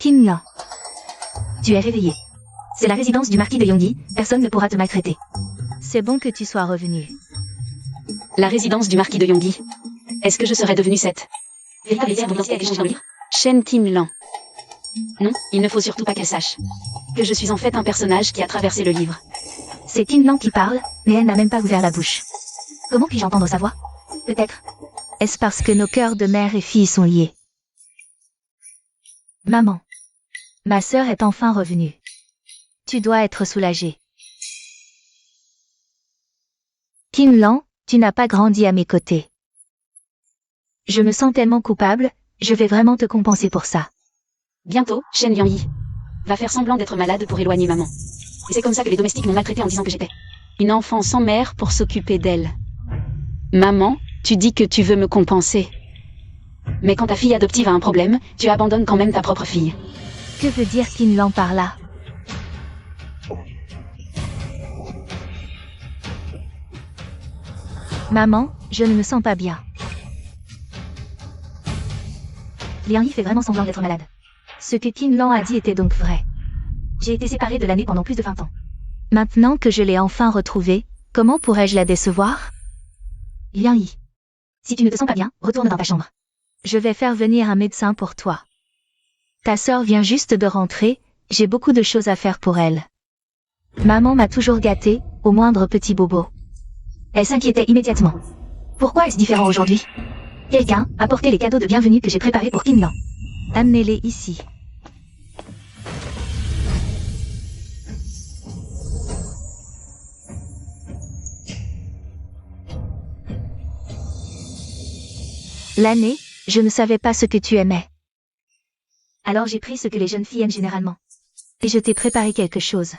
Qin Lan. Tu es réveillé. C'est la résidence du marquis de Yongyi, personne ne pourra te maltraiter. C'est bon que tu sois revenu. La résidence du marquis de Yongyi. Est-ce que je serais devenue cette véritable héritière dont quelque chose dans le livre Shen Qin Lan. Non, il ne faut surtout pas qu'elle sache que je suis en fait un personnage qui a traversé le livre. C'est Qin Lan qui parle, mais elle n'a même pas ouvert la bouche. Comment puis-je entendre sa voix? Peut-être. Est-ce parce que nos cœurs de mère et fille sont liés? Maman. Ma sœur est enfin revenue. Tu dois être soulagée. Qin Lan, tu n'as pas grandi à mes côtés. Je me sens tellement coupable, je vais vraiment te compenser pour ça. Bientôt, Shen Liangyi va faire semblant d'être malade pour éloigner maman. Et c'est comme ça que les domestiques m'ont maltraité en disant que j'étais une enfant sans mère pour s'occuper d'elle. Maman, tu dis que tu veux me compenser. Mais quand ta fille adoptive a un problème, tu abandonnes quand même ta propre fille. Que veut dire Qin Lan par là? Maman, je ne me sens pas bien. Liangyi fait vraiment semblant d'être malade. Ce que Qin Lan a dit était donc vrai. J'ai été séparée de l'année pendant plus de 20 ans. Maintenant que je l'ai enfin retrouvée, comment pourrais-je la décevoir? Liangyi. Si tu ne te sens pas bien, retourne dans ta chambre. Je vais faire venir un médecin pour toi. Ta sœur vient juste de rentrer, j'ai beaucoup de choses à faire pour elle. Maman m'a toujours gâtée, au moindre petit bobo. Elle s'inquiétait immédiatement. Pourquoi est-ce différent aujourd'hui? Quelqu'un, apportez les cadeaux de bienvenue que j'ai préparés pour Qin Lan. Amenez-les ici. L'année, je ne savais pas ce que tu aimais. Alors j'ai pris ce que les jeunes filles aiment généralement. Et je t'ai préparé quelque chose.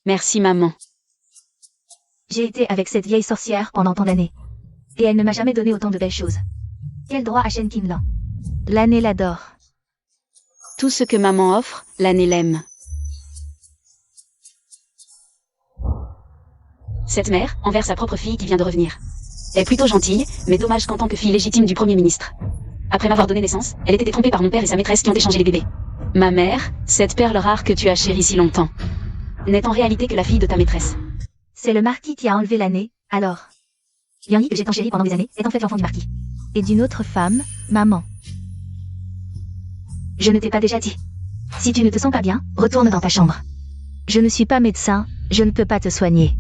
Merci maman. J'ai été avec cette vieille sorcière pendant tant d'années. Et elle ne m'a jamais donné autant de belles choses. Quel droit à Shen Qin Lan? L'année l'adore. Tout ce que maman offre, l'année l'aime. Cette mère, envers sa propre fille qui vient de revenir, est plutôt gentille, mais dommage qu'en tant que fille légitime du Premier ministre. Après m'avoir donné naissance, elle était trompée par mon père et sa maîtresse qui ont échangé les bébés. Ma mère, cette perle rare que tu as chérie si longtemps, n'est en réalité que la fille de ta maîtresse. C'est le marquis qui a enlevé l'année, alors. Liangyi que j'ai tant chéri pendant des années, est en fait l'enfant du marquis. Et d'une autre femme, maman. Je ne t'ai pas déjà dit. Si tu ne te sens pas bien, retourne dans ta chambre. Je ne suis pas médecin, je ne peux pas te soigner.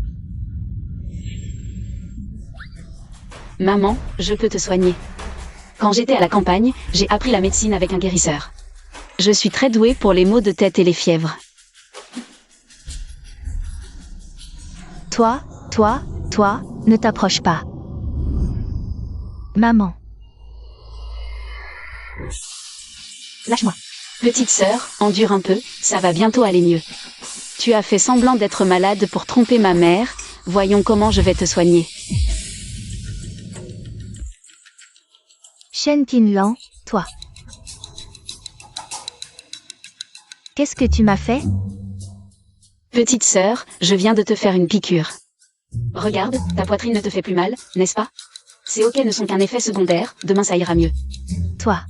Maman, je peux te soigner. Quand j'étais à la campagne, j'ai appris la médecine avec un guérisseur. Je suis très douée pour les maux de tête et les fièvres. Toi, ne t'approche pas. Maman. Lâche-moi. Petite sœur, endure un peu, ça va bientôt aller mieux. Tu as fait semblant d'être malade pour tromper ma mère, voyons comment je vais te soigner. Shen Qin Lan, toi. Qu'est-ce que tu m'as fait? Petite sœur, je viens de te faire une piqûre. Regarde, ta poitrine ne te fait plus mal, n'est-ce pas? Ces hoquets ne sont qu'un effet secondaire, demain ça ira mieux. Toi.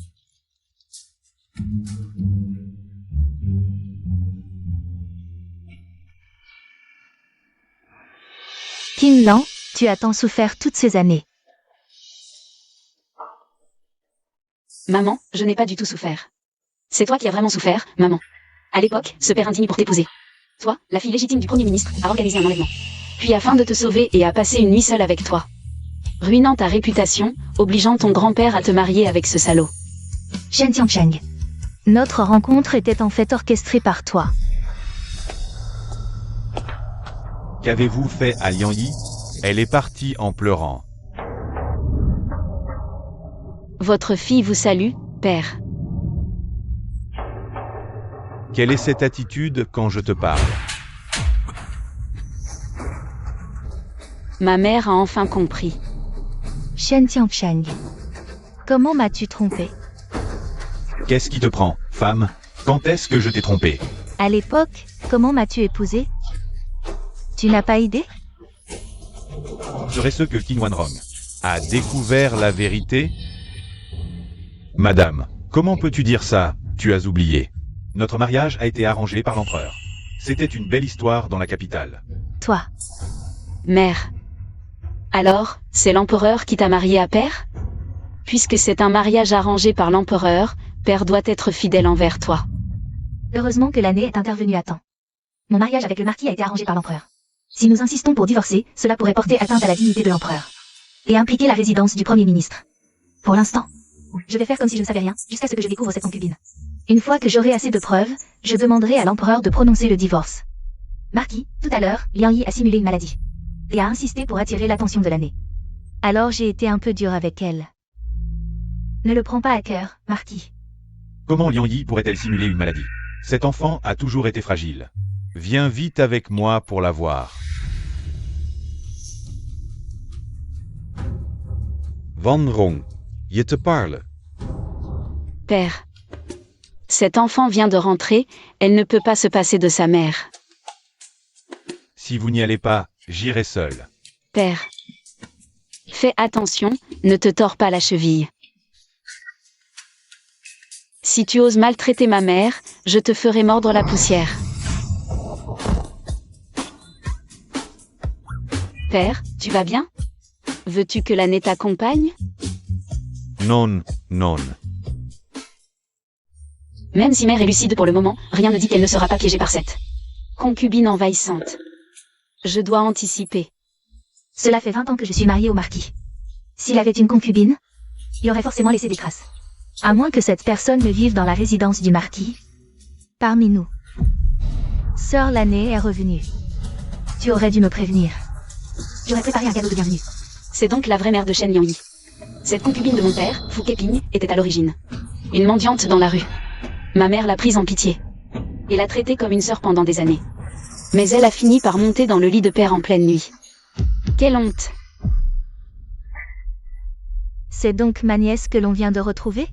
Qin Lan, tu as tant souffert toutes ces années. Maman, je n'ai pas du tout souffert. C'est toi qui as vraiment souffert, maman. À l'époque, ce père indigne pour t'épouser. Toi, la fille légitime du Premier ministre, a organisé un enlèvement. Puis afin de te sauver et a passé une nuit seule avec toi. Ruinant ta réputation, obligeant ton grand-père à te marier avec ce salaud. Shen Xiangsheng. Notre rencontre était en fait orchestrée par toi. Qu'avez-vous fait à Liangyi? Elle est partie en pleurant. Votre fille vous salue, père. Quelle est cette attitude quand je te parle? Ma mère a enfin compris. Shen Xiangsheng. Comment m'as-tu trompé? Qu'est-ce qui te prend, femme? Quand est-ce que je t'ai trompé? À l'époque, comment m'as-tu épousé? Tu n'as pas idée? Serait ce que Qin Wanrong a découvert la vérité? Madame, comment peux-tu dire ça? Tu as oublié. Notre mariage a été arrangé par l'empereur. C'était une belle histoire dans la capitale. Toi. Mère. Alors, c'est l'empereur qui t'a marié à père? Puisque c'est un mariage arrangé par l'empereur, père doit être fidèle envers toi. Heureusement que l'année est intervenue à temps. Mon mariage avec le marquis a été arrangé par l'empereur. Si nous insistons pour divorcer, cela pourrait porter atteinte à la dignité de l'empereur. Et impliquer la résidence du Premier ministre. Pour l'instant, je vais faire comme si je ne savais rien, jusqu'à ce que je découvre cette concubine. Une fois que j'aurai assez de preuves, je demanderai à l'empereur de prononcer le divorce. Marquis, tout à l'heure, Liang Yi a simulé une maladie. Et a insisté pour attirer l'attention de l'année. Alors j'ai été un peu dur avec elle. Ne le prends pas à cœur, Marquis. Comment Liang Yi pourrait-elle simuler une maladie? Cet enfant a toujours été fragile. Viens vite avec moi pour la voir. Van Rong, je te parle. Père. Cet enfant vient de rentrer, elle ne peut pas se passer de sa mère. Si vous n'y allez pas, j'irai seul. Père. Fais attention, ne te tords pas la cheville. Si tu oses maltraiter ma mère, je te ferai mordre la poussière. Père, tu vas bien? Veux-tu que l'année t'accompagne? Non, non. Même si mère est lucide pour le moment, rien ne dit qu'elle ne sera pas piégée par cette concubine envahissante. Je dois anticiper. Cela fait 20 ans que je suis mariée au marquis. S'il avait une concubine, il aurait forcément laissé des traces. À moins que cette personne ne vive dans la résidence du marquis. Parmi nous. Sœur l'année est revenue. Tu aurais dû me prévenir. J'aurais préparé un cadeau de bienvenue. C'est donc la vraie mère de Shen Liangyi. Cette concubine de mon père, Fu Keping, était à l'origine une mendiante dans la rue. Ma mère l'a prise en pitié et l'a traitée comme une sœur pendant des années. Mais elle a fini par monter dans le lit de père en pleine nuit. Quelle honte! C'est donc ma nièce que l'on vient de retrouver?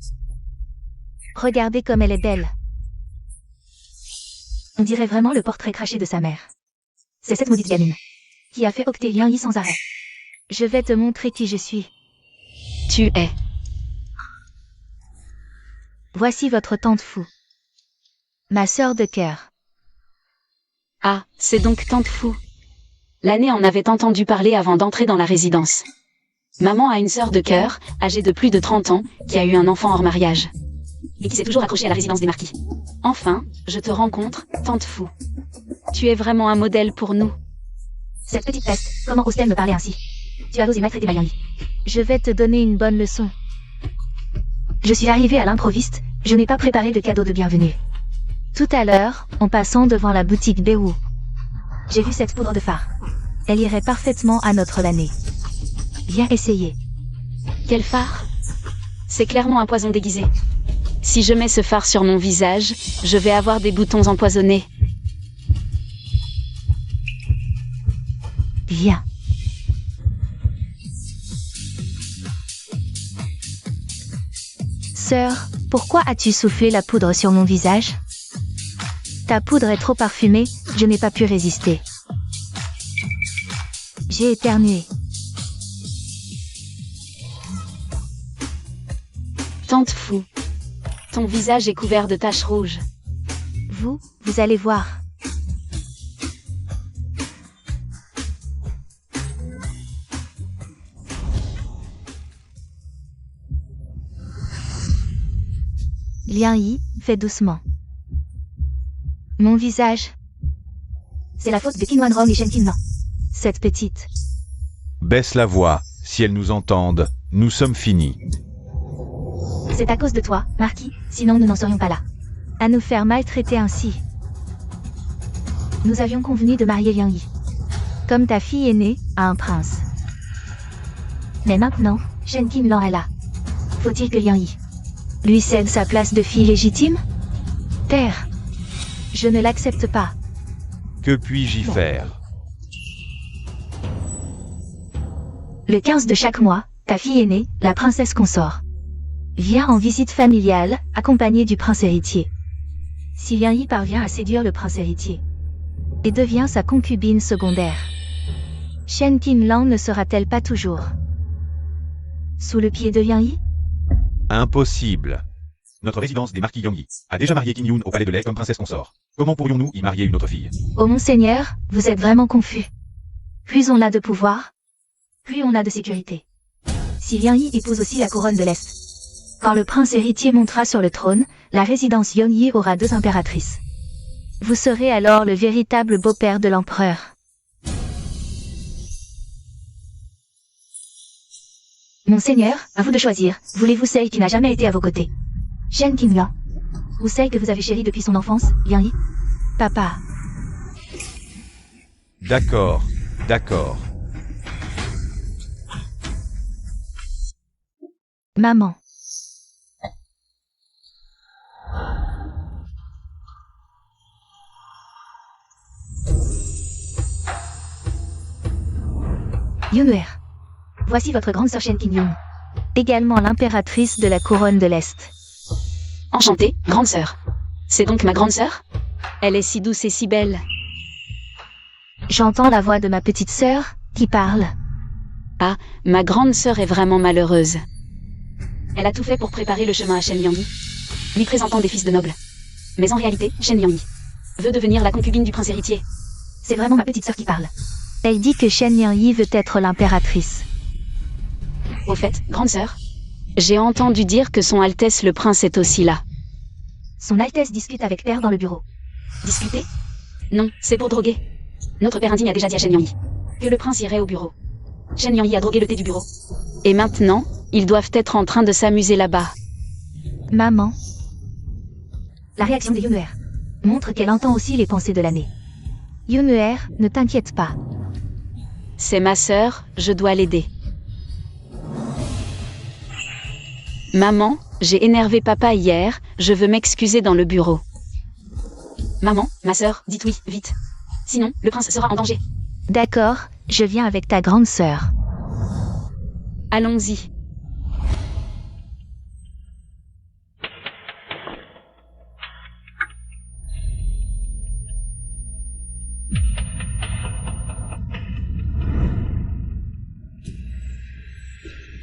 Regardez comme elle est belle. On dirait vraiment le portrait craché de sa mère. C'est cette maudite gamine qui a fait octer Liang Yi sans arrêt. Je vais te montrer qui je suis. Tu es. Voici votre tante Fu. Ma sœur de cœur. Ah, c'est donc tante Fu. L'année en avait entendu parler avant d'entrer dans la résidence. Maman a une sœur de cœur, âgée de plus de 30 ans, qui a eu un enfant hors mariage. Et qui s'est toujours accrochée à la résidence des marquis. Enfin, je te rencontre, tante Fu. Tu es vraiment un modèle pour nous. Cette petite peste, comment ose-t-elle me parler ainsi? Tu as osé maltraiter ma Liang Yi. Je vais te donner une bonne leçon. Je suis arrivée à l'improviste, je n'ai pas préparé de cadeau de bienvenue. Tout à l'heure, en passant devant la boutique Daewoo, j'ai vu cette poudre de phare. Elle irait parfaitement à notre l'année. Viens essayer. Quel phare? C'est clairement un poison déguisé. Si je mets ce phare sur mon visage, je vais avoir des boutons empoisonnés. Viens. Sœur, pourquoi as-tu soufflé la poudre sur mon visage? Ta poudre est trop parfumée, je n'ai pas pu résister. J'ai éternué. Tante Fu. Ton visage est couvert de taches rouges. Vous allez voir. Liang Yi, fais doucement. Mon visage. C'est la faute de Qinhuan Rong et Shen Qinlan. Cette petite. Baisse la voix, si elles nous entendent, nous sommes finis. C'est à cause de toi, Marquis, sinon nous n'en serions pas là. À nous faire maltraiter ainsi. Nous avions convenu de marier Liang Yi. Comme ta fille aînée, à un prince. Mais maintenant, Shen Qinlan est là. Faut-il que Liang Yi lui cède sa place de fille légitime? Père, je ne l'accepte pas. Que puis-je y faire? Le 15 de chaque mois, ta fille aînée, la princesse consort, vient en visite familiale, accompagnée du prince héritier. Si Liang Yi parvient à séduire le prince héritier et devient sa concubine secondaire, Shen Qinlan ne sera-t-elle pas toujours sous le pied de Liang Yi? Impossible. notre résidence des marquis Yongyi, a déjà marié Qing Yun au palais de lait comme princesse consort. Comment pourrions-nous y marier une autre fille? Oh monseigneur, vous êtes vraiment confus. Plus on a de pouvoir, plus on a de sécurité. Si Liang Yi épouse aussi la couronne de l'Est, quand le prince héritier montera sur le trône, la résidence Yongyi aura 2 impératrices. Vous serez alors le véritable beau-père de l'empereur. Monseigneur, à vous de choisir. Voulez-vous celle qui n'a jamais été à vos côtés? Shen Qinglan. Ou celle que vous avez chérie depuis son enfance, Liang Yi? Papa. D'accord, d'accord. Maman. Yunuer. Voici votre grande sœur Shen Qingyun, également l'impératrice de la couronne de l'Est. Enchantée, grande sœur. C'est donc ma grande sœur? Elle est si douce et si belle. J'entends la voix de ma petite sœur, qui parle. Ah, ma grande sœur est vraiment malheureuse. Elle a tout fait pour préparer le chemin à Shen Liangyi, lui présentant des fils de nobles. Mais en réalité, Shen Liangyi veut devenir la concubine du prince héritier. C'est vraiment ma petite sœur qui parle. Elle dit que Shen Liangyi veut être l'impératrice. Au fait, grande sœur, j'ai entendu dire que son Altesse le prince est aussi là. Son Altesse discute avec Père dans le bureau. Discuter? Non, c'est pour droguer. Notre père indigne a déjà dit à Shen Liangyi que le prince irait au bureau. Shen Liangyi a drogué le thé du bureau. Et maintenant, ils doivent être en train de s'amuser là-bas. Maman. La réaction de Yunuer montre qu'elle entend aussi les pensées de l'année. Yunuer, ne t'inquiète pas. C'est ma sœur, je dois l'aider. Maman, j'ai énervé papa hier, je veux m'excuser dans le bureau. Maman, ma sœur, dites oui, vite. Sinon, le prince sera en danger. D'accord, je viens avec ta grande sœur. Allons-y.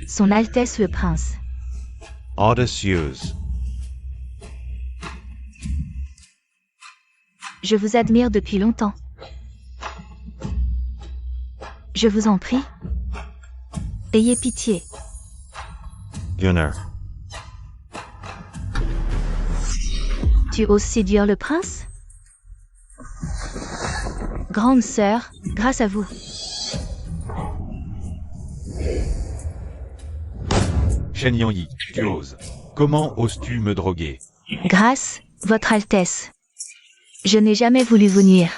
Son Altesse le Prince. Audacieuse. Je vous admire depuis longtemps. Je vous en prie. Ayez pitié. Gunnar. Tu oses séduire le prince? Grande sœur, grâce à vous. Shen Liangyi, tu oses. Comment oses-tu me droguer? Grâce, votre Altesse. Je n'ai jamais voulu vous nuire.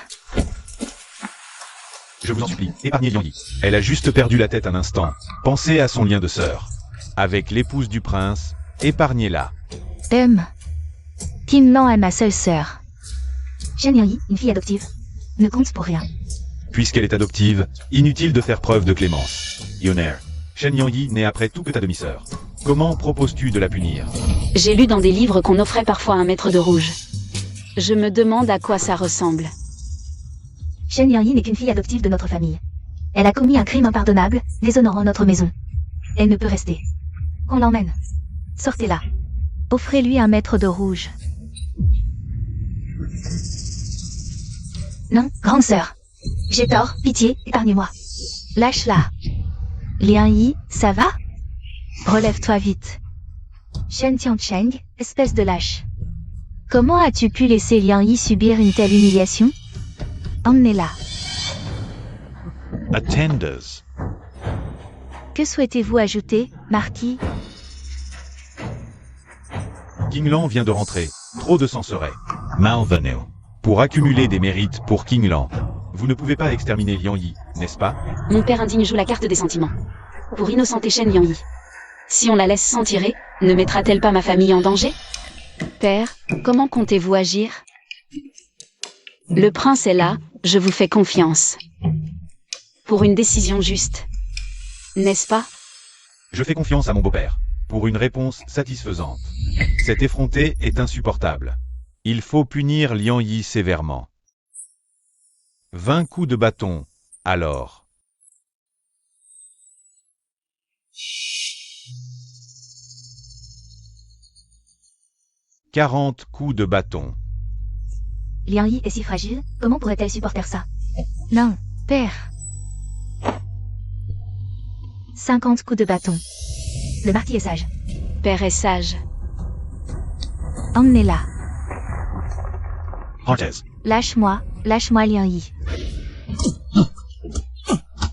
Je vous en supplie, épargnez Liangyi. Elle a juste perdu la tête un instant. Pensez à son lien de sœur. Avec l'épouse du prince, épargnez-la. Qinlan est ma seule sœur. Shen Liangyi, une fille adoptive, ne compte pour rien. Puisqu'elle est adoptive, inutile de faire preuve de clémence. Yuner. Shen Liangyi n'est après tout que ta demi-sœur. Comment proposes-tu de la punir? J'ai lu dans des livres qu'on offrait parfois un maître de rouge. Je me demande à quoi ça ressemble. Shen Liangyi n'est qu'une fille adoptive de notre famille. Elle a commis un crime impardonnable, déshonorant notre maison. Elle ne peut rester. On l'emmène. Sortez-la. Offrez-lui un maître de rouge. Non, grande sœur. J'ai tort, pitié, épargnez-moi. Lâche-la. Liangyi, ça va? Relève-toi vite. Shen Tiancheng, espèce de lâche. Comment as-tu pu laisser Liangyi subir une telle humiliation? Emmenez-la. Attenders. Que souhaitez-vous ajouter, Marquis? Qinglan vient de rentrer. Trop de sang serait. Malvenu. Pour accumuler des mérites pour Qinglan. Vous ne pouvez pas exterminer Liangyi, n'est-ce pas? Mon père indigne joue la carte des sentiments. Pour innocenter Shen Liangyi. Si on la laisse s'en tirer, ne mettra-t-elle pas ma famille en danger? Père, comment comptez-vous agir? Le prince est là, je vous fais confiance. Pour une décision juste. N'est-ce pas? Je fais confiance à mon beau-père. Pour une réponse satisfaisante. Cet effronté est insupportable. Il faut punir Liangyi sévèrement. 20 coups de bâton, alors. 40 coups de bâton. Liang Yi est si fragile, comment pourrait-elle supporter ça? Non, père. 50 coups de bâton. Le marquis est sage. Père est sage. Emmenez-la. Cortez. Lâche-moi Liang Yi.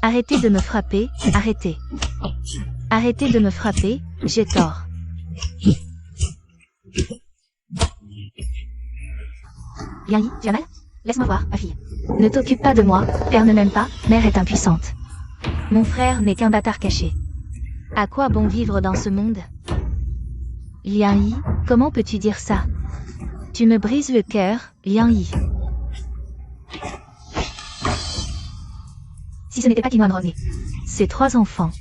Arrêtez de me frapper, arrêtez. Arrêtez de me frapper, j'ai tort. Liang Yi, tu as mal? Laisse-moi voir, ma fille. Ne t'occupe pas de moi, père ne m'aime pas, mère est impuissante. Mon frère n'est qu'un bâtard caché. À quoi bon vivre dans ce monde? Liang Yi, comment peux-tu dire ça? Tu me brises le cœur, Liang Yi. Si ce n'était pas Qin Wanrong et ses 3 enfants.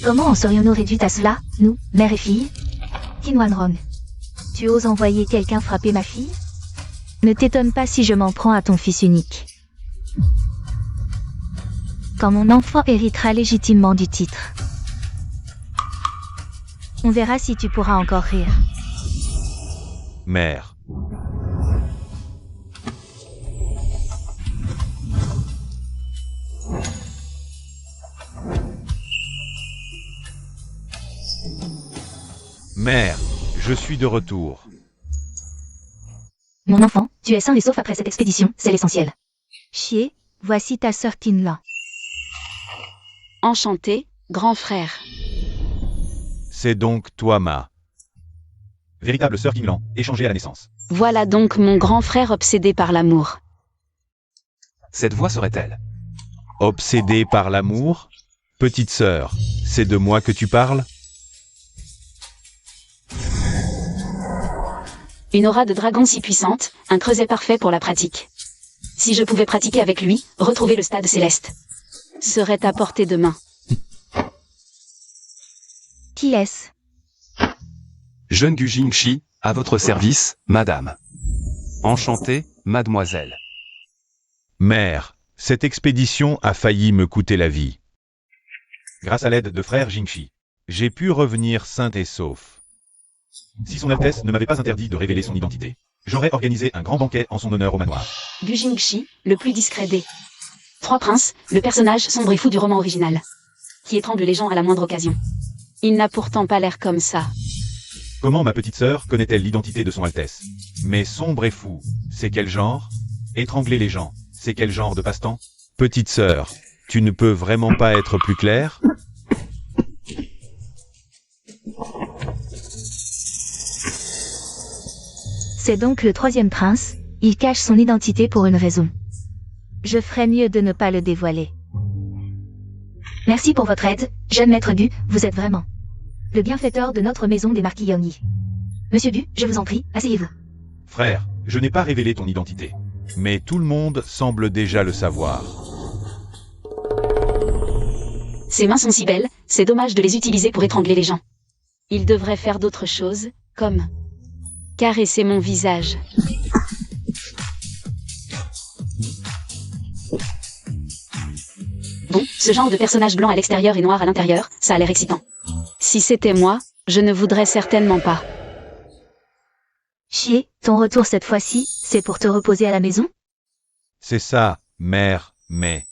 Comment en serions-nous réduits à cela, nous, mère et fille? Qin Wanrong, tu oses envoyer quelqu'un frapper ma fille? Ne t'étonne pas si je m'en prends à ton fils unique. Quand mon enfant héritera légitimement du titre. On verra si tu pourras encore rire. Mère. Mère, je suis de retour. Mon enfant, tu es sain et sauf après cette expédition, c'est l'essentiel. Chier, voici ta sœur Qinlan. Enchanté, grand frère. C'est donc toi, ma véritable sœur Qinlan, échangée à la naissance. Voilà donc mon grand frère obsédé par l'amour. Cette voix serait-elle obsédée par l'amour? Petite sœur, c'est de moi que tu parles? Une aura de dragon si puissante, un creuset parfait pour la pratique. Si je pouvais pratiquer avec lui, retrouver le stade céleste serait à portée de main. Qui est-ce? Jeune Gu Jingxi, à votre service, madame. Enchanté, mademoiselle. Mère, cette expédition a failli me coûter la vie. Grâce à l'aide de frère Jingxi, j'ai pu revenir sain et sauf. Si son Altesse ne m'avait pas interdit de révéler son identité, j'aurais organisé un grand banquet en son honneur au manoir. Gu Jingxi, le plus discret des 3 princes, le personnage sombre et fou du roman original, qui étrangle les gens à la moindre occasion. Il n'a pourtant pas l'air comme ça. Comment ma petite sœur connaît-elle l'identité de son Altesse? Mais sombre et fou, c'est quel genre? Étrangler les gens, c'est quel genre de passe-temps? Petite sœur, tu ne peux vraiment pas être plus claire? C'est donc le 3e prince, il cache son identité pour une raison. Je ferais mieux de ne pas le dévoiler. Merci pour votre aide, jeune maître Gu, vous êtes vraiment le bienfaiteur de notre maison des marquis Liang Yi. Monsieur Gu, je vous en prie, asseyez-vous. Frère, je n'ai pas révélé ton identité. Mais tout le monde semble déjà le savoir. Ses mains sont si belles, c'est dommage de les utiliser pour étrangler les gens. Il devrait faire d'autres choses, comme caresser mon visage. Bon, ce genre de personnage blanc à l'extérieur et noir à l'intérieur, ça a l'air excitant. Si c'était moi, je ne voudrais certainement pas. Chier, ton retour cette fois-ci, c'est pour te reposer à la maison? C'est ça, mère, mais...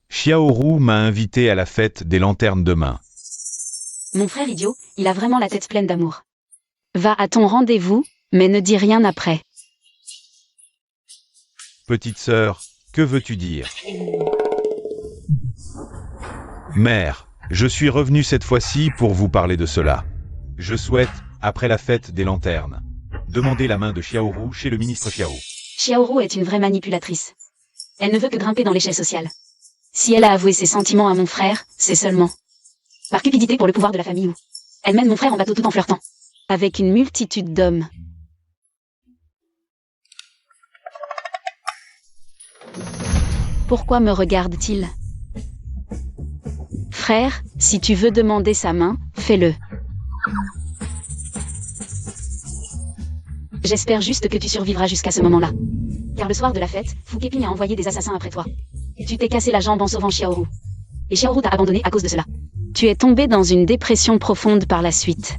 Xiaoru m'a invité à la fête des lanternes demain. Mon frère idiot, il a vraiment la tête pleine d'amour. Va à ton rendez-vous, mais ne dis rien après. Petite sœur, que veux-tu dire? Mère, je suis revenu cette fois-ci pour vous parler de cela. Je souhaite, après la fête des lanternes, demander la main de Xiaoru chez le ministre Xiao. Xiaoru est une vraie manipulatrice. Elle ne veut que grimper dans l'échelle sociale. Si elle a avoué ses sentiments à mon frère, c'est seulement par cupidité pour le pouvoir de la famille ou elle mène mon frère en bateau tout en flirtant avec une multitude d'hommes. Pourquoi me regarde-t-il? Frère, si tu veux demander sa main, fais-le. J'espère juste que tu survivras jusqu'à ce moment-là. Car le soir de la fête, Fu Keping a envoyé des assassins après toi. Tu t'es cassé la jambe en sauvant Xiaoru. Et Xiaoru t'a abandonné à cause de cela. Tu es tombé dans une dépression profonde par la suite.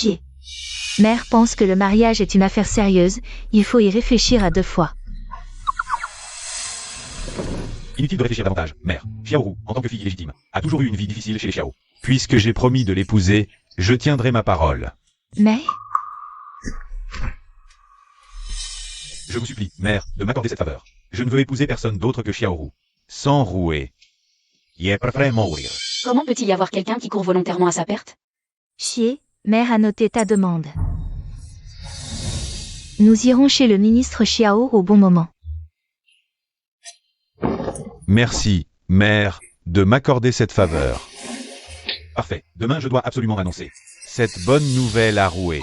Chier. Mère pense que le mariage est une affaire sérieuse, il faut y réfléchir à 2 fois. Inutile de réfléchir davantage, mère. Xiaoru, en tant que fille illégitime, a toujours eu une vie difficile chez les Xiao. Puisque j'ai promis de l'épouser, je tiendrai ma parole. Mais, Je vous supplie, mère, de m'accorder cette faveur. Je ne veux épouser personne d'autre que Xiaoru. Sans rouer. Je préfère mourir. Comment peut-il y avoir quelqu'un qui court volontairement à sa perte? Chier, mère a noté ta demande. Nous irons chez le ministre Xiao au bon moment. Merci, mère, de m'accorder cette faveur. Parfait. Demain, je dois absolument annoncer cette bonne nouvelle à Roué.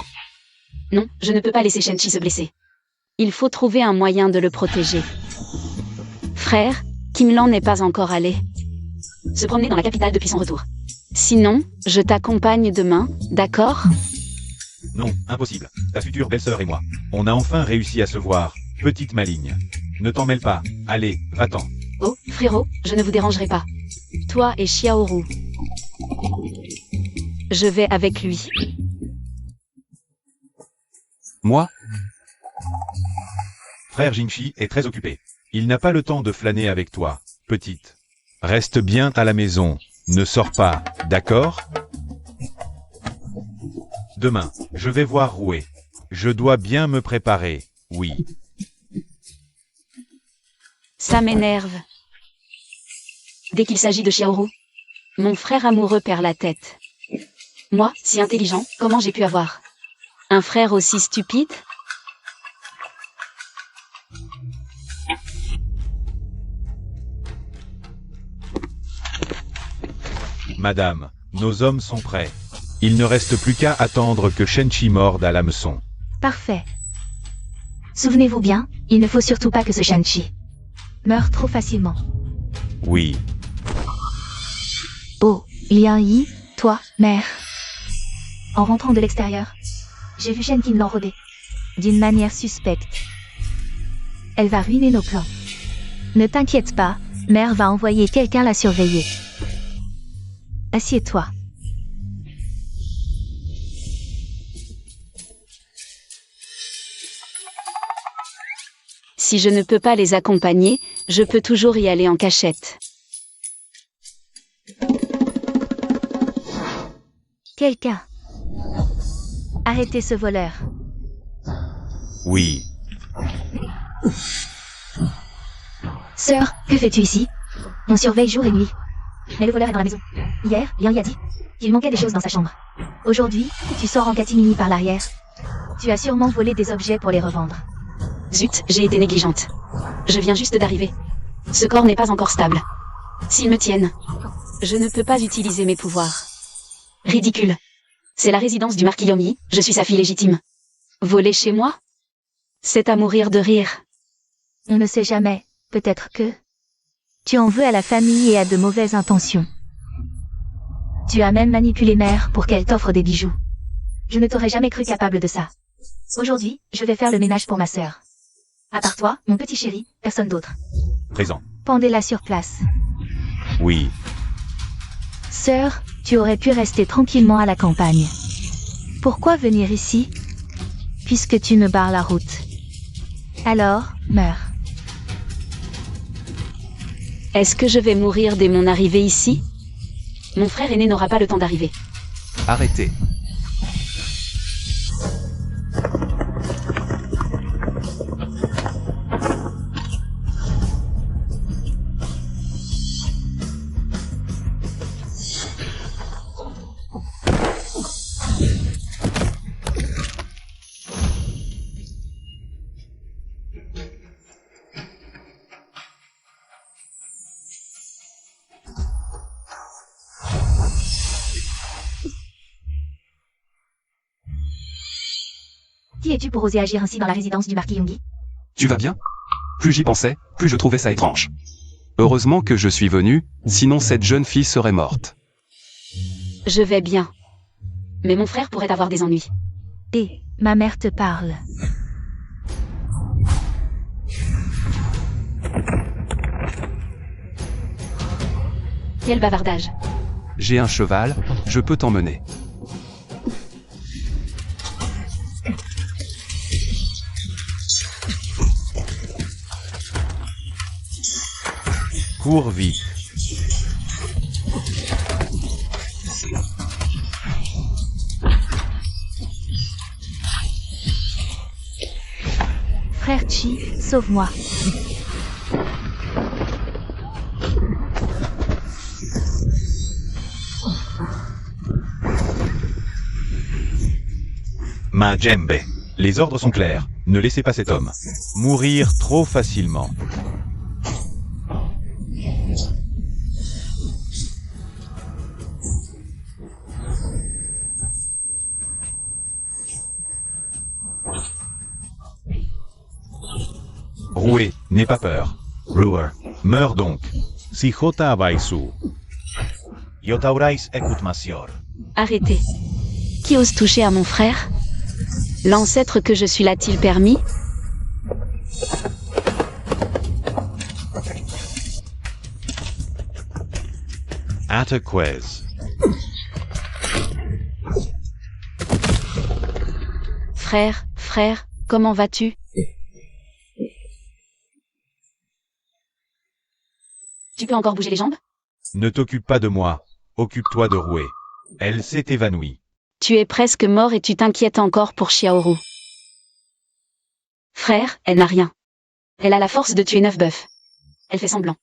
Non, je ne peux pas laisser Shenchi se blesser. Il faut trouver un moyen de le protéger. Frère, Kim Lan n'est pas encore allé se promener dans la capitale depuis son retour. Sinon, je t'accompagne demain, d'accord? Non, impossible. Ta future belle-sœur et moi. On a enfin réussi à se voir, petite maligne. Ne t'en mêle pas. Allez, va-t'en. Oh, frérot, je ne vous dérangerai pas. Toi et Xiaoru. Je vais avec lui. Moi? Frère Jingshi est très occupé. Il n'a pas le temps de flâner avec toi, petite. Reste bien à la maison. Ne sors pas, d'accord? Demain, je vais voir Roué. Je dois bien me préparer, oui. Ça m'énerve. Dès qu'il s'agit de Xiaoru, mon frère amoureux perd la tête. Moi, si intelligent, comment j'ai pu avoir un frère aussi stupide? Madame, nos hommes sont prêts. Il ne reste plus qu'à attendre que Shenchi morde à l'hameçon. Parfait. Souvenez-vous bien, il ne faut surtout pas que ce Shenchi meure trop facilement. Oui. Oh, Liang Yi, toi, mère. En rentrant de l'extérieur, j'ai vu Shen Qin l'enrober. D'une manière suspecte. Elle va ruiner nos plans. Ne t'inquiète pas, mère va envoyer quelqu'un la surveiller. Assieds-toi. Si je ne peux pas les accompagner, je peux toujours y aller en cachette. Quelqu'un. Arrêtez ce voleur. Oui. Sœur, que fais-tu ici? On surveille jour et nuit. Mais le voleur est dans la maison. Hier, Liang Yi a dit qu'il manquait des choses dans sa chambre. Aujourd'hui, tu sors en catimini par l'arrière. Tu as sûrement volé des objets pour les revendre. Zut, j'ai été négligente. Je viens juste d'arriver. Ce corps n'est pas encore stable. S'ils me tiennent, je ne peux pas utiliser mes pouvoirs. Ridicule. C'est la résidence du marquis Yomi, je suis sa fille légitime. Voler chez moi? C'est à mourir de rire. On ne sait jamais, peut-être que... Tu en veux à la famille et à de mauvaises intentions. Tu as même manipulé mère pour qu'elle t'offre des bijoux. Je ne t'aurais jamais cru capable de ça. Aujourd'hui, je vais faire le ménage pour ma sœur. À part toi, mon petit chéri, personne d'autre. Présent. Pendez-la sur place. Oui. Sœur, tu aurais pu rester tranquillement à la campagne. Pourquoi venir ici? Puisque tu me barres la route. Alors, meurs. Est-ce que je vais mourir dès mon arrivée ici? Mon frère aîné n'aura pas le temps d'arriver. Arrêtez. Qui es-tu pour oser agir ainsi dans la résidence du marquis Yonggi? Tu vas bien? Plus j'y pensais, plus je trouvais ça étrange. Heureusement que je suis venu, sinon cette jeune fille serait morte. Je vais bien. Mais mon frère pourrait avoir des ennuis. Et, ma mère te parle. Quel bavardage. J'ai un cheval, je peux t'emmener. Cours vite. Frère Chi, sauve-moi. Ma Djembe. Les ordres sont clairs. Ne laissez pas cet homme mourir trop facilement. Roué, n'aie pas peur. Brewer, meurs donc. Si Jota Abaisu. Yotaurais ekut masior. Arrêtez. Qui ose toucher à mon frère? L'ancêtre que je suis l'a-t-il permis? Ataquez. Frère, comment vas-tu? Tu peux encore bouger les jambes? Ne t'occupe pas de moi. Occupe-toi de Roué. Elle s'est évanouie. Tu es presque mort et tu t'inquiètes encore pour Xiaoru. Frère, elle n'a rien. Elle a la force de tuer 9 bœufs. Elle fait semblant.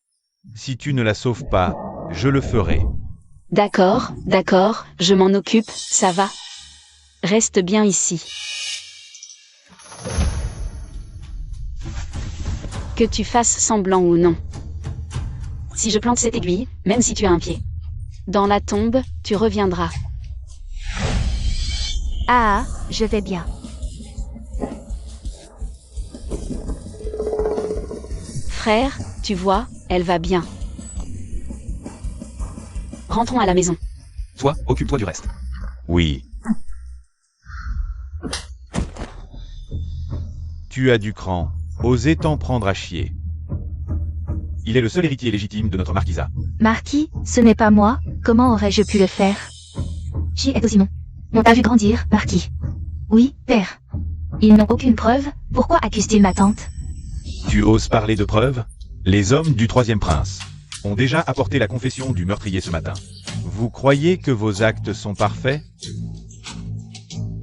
Si tu ne la sauves pas, je le ferai. D'accord, je m'en occupe, ça va. Reste bien ici. Que tu fasses semblant ou non. Si je plante cette aiguille, même si tu as un pied dans la tombe, tu reviendras. Ah, je vais bien. Frère, tu vois, elle va bien. Rentrons à la maison. Toi, occupe-toi du reste. Oui. Tu as du cran. Osez t'en prendre à chier. Il est le seul héritier légitime de notre marquisat. Marquis, ce n'est pas moi, comment aurais-je pu le faire? Chi est aussi non. On t'a vu grandir, Marquis. Oui, père. Ils n'ont aucune preuve, pourquoi accusent-ils ma tante? Tu oses parler de preuves? Les hommes du troisième prince ont déjà apporté la confession du meurtrier ce matin. Vous croyez que vos actes sont parfaits?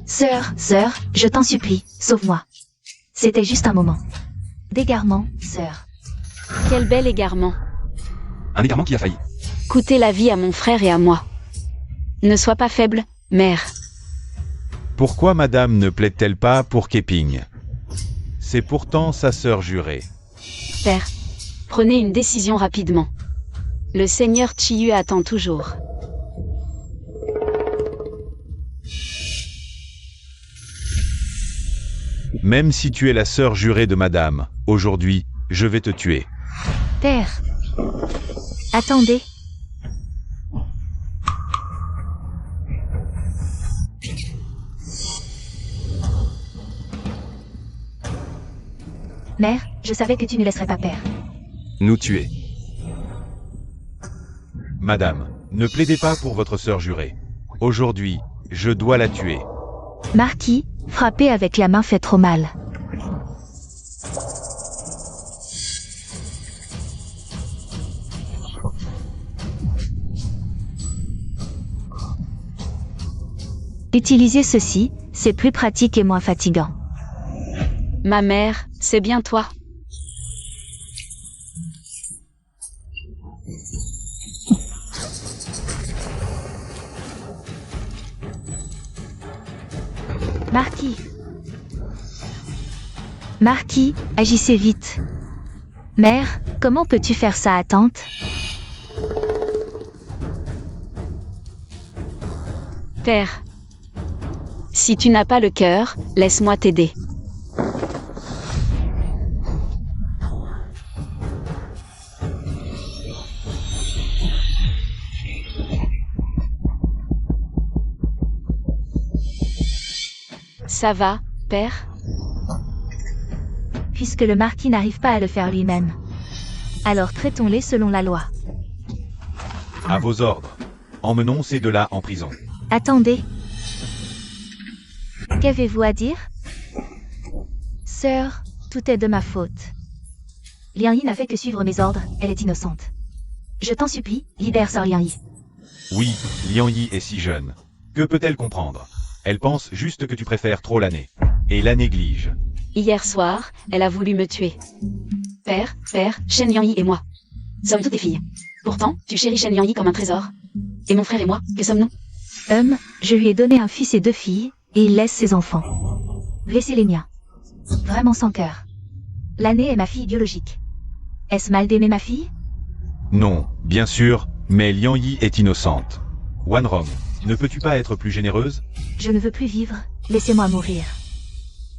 Sœur, je t'en supplie, sauve-moi. C'était juste un moment d'égarement, sœur. Quel bel égarement. Un égarement qui a failli. Coûter la vie à mon frère et à moi. Ne sois pas faible, mère. Pourquoi madame ne plaide-t-elle pas pour Keping? C'est pourtant sa sœur jurée. Père, prenez une décision rapidement. Le seigneur Chiyu attend toujours. Même si tu es la sœur jurée de madame, aujourd'hui, je vais te tuer. Père. Attendez. Mère, je savais que tu ne laisserais pas père. Nous tuer. Madame, ne plaidez pas pour votre sœur jurée. Aujourd'hui, je dois la tuer. Marquis, frapper avec la main fait trop mal. Utilisez ceci, c'est plus pratique et moins fatigant. Ma mère, c'est bien toi. Marquis. Marquis, agissez vite. Mère, comment peux-tu faire ça à tante? Père. Si tu n'as pas le cœur, laisse-moi t'aider. Ça va, père? Puisque le marquis n'arrive pas à le faire lui-même. Alors traitons-les selon la loi. À vos ordres. Emmenons ces deux-là en prison. Attendez. Qu'avez-vous à dire? Sœur, tout est de ma faute. Liang Yi n'a fait que suivre mes ordres, elle est innocente. Je t'en supplie, libère Sœur Liang Yi. Oui, Liang Yi est si jeune. Que peut-elle comprendre? Elle pense juste que tu préfères trop l'année. Et la néglige. Hier soir, elle a voulu me tuer. Père, Shen Liang-yi et moi sommes toutes des filles. Pourtant, tu chéris Shen Liang-yi comme un trésor. Et mon frère et moi, que sommes-nous? Je lui ai donné un fils et 2 filles, et il laisse ses enfants. Laissez les miens. Vraiment sans cœur. L'année est ma fille biologique. Est-ce mal d'aimer ma fille? Non, bien sûr, mais Liang Yi est innocente. Wanrong, ne peux-tu pas être plus généreuse? Je ne veux plus vivre, laissez-moi mourir.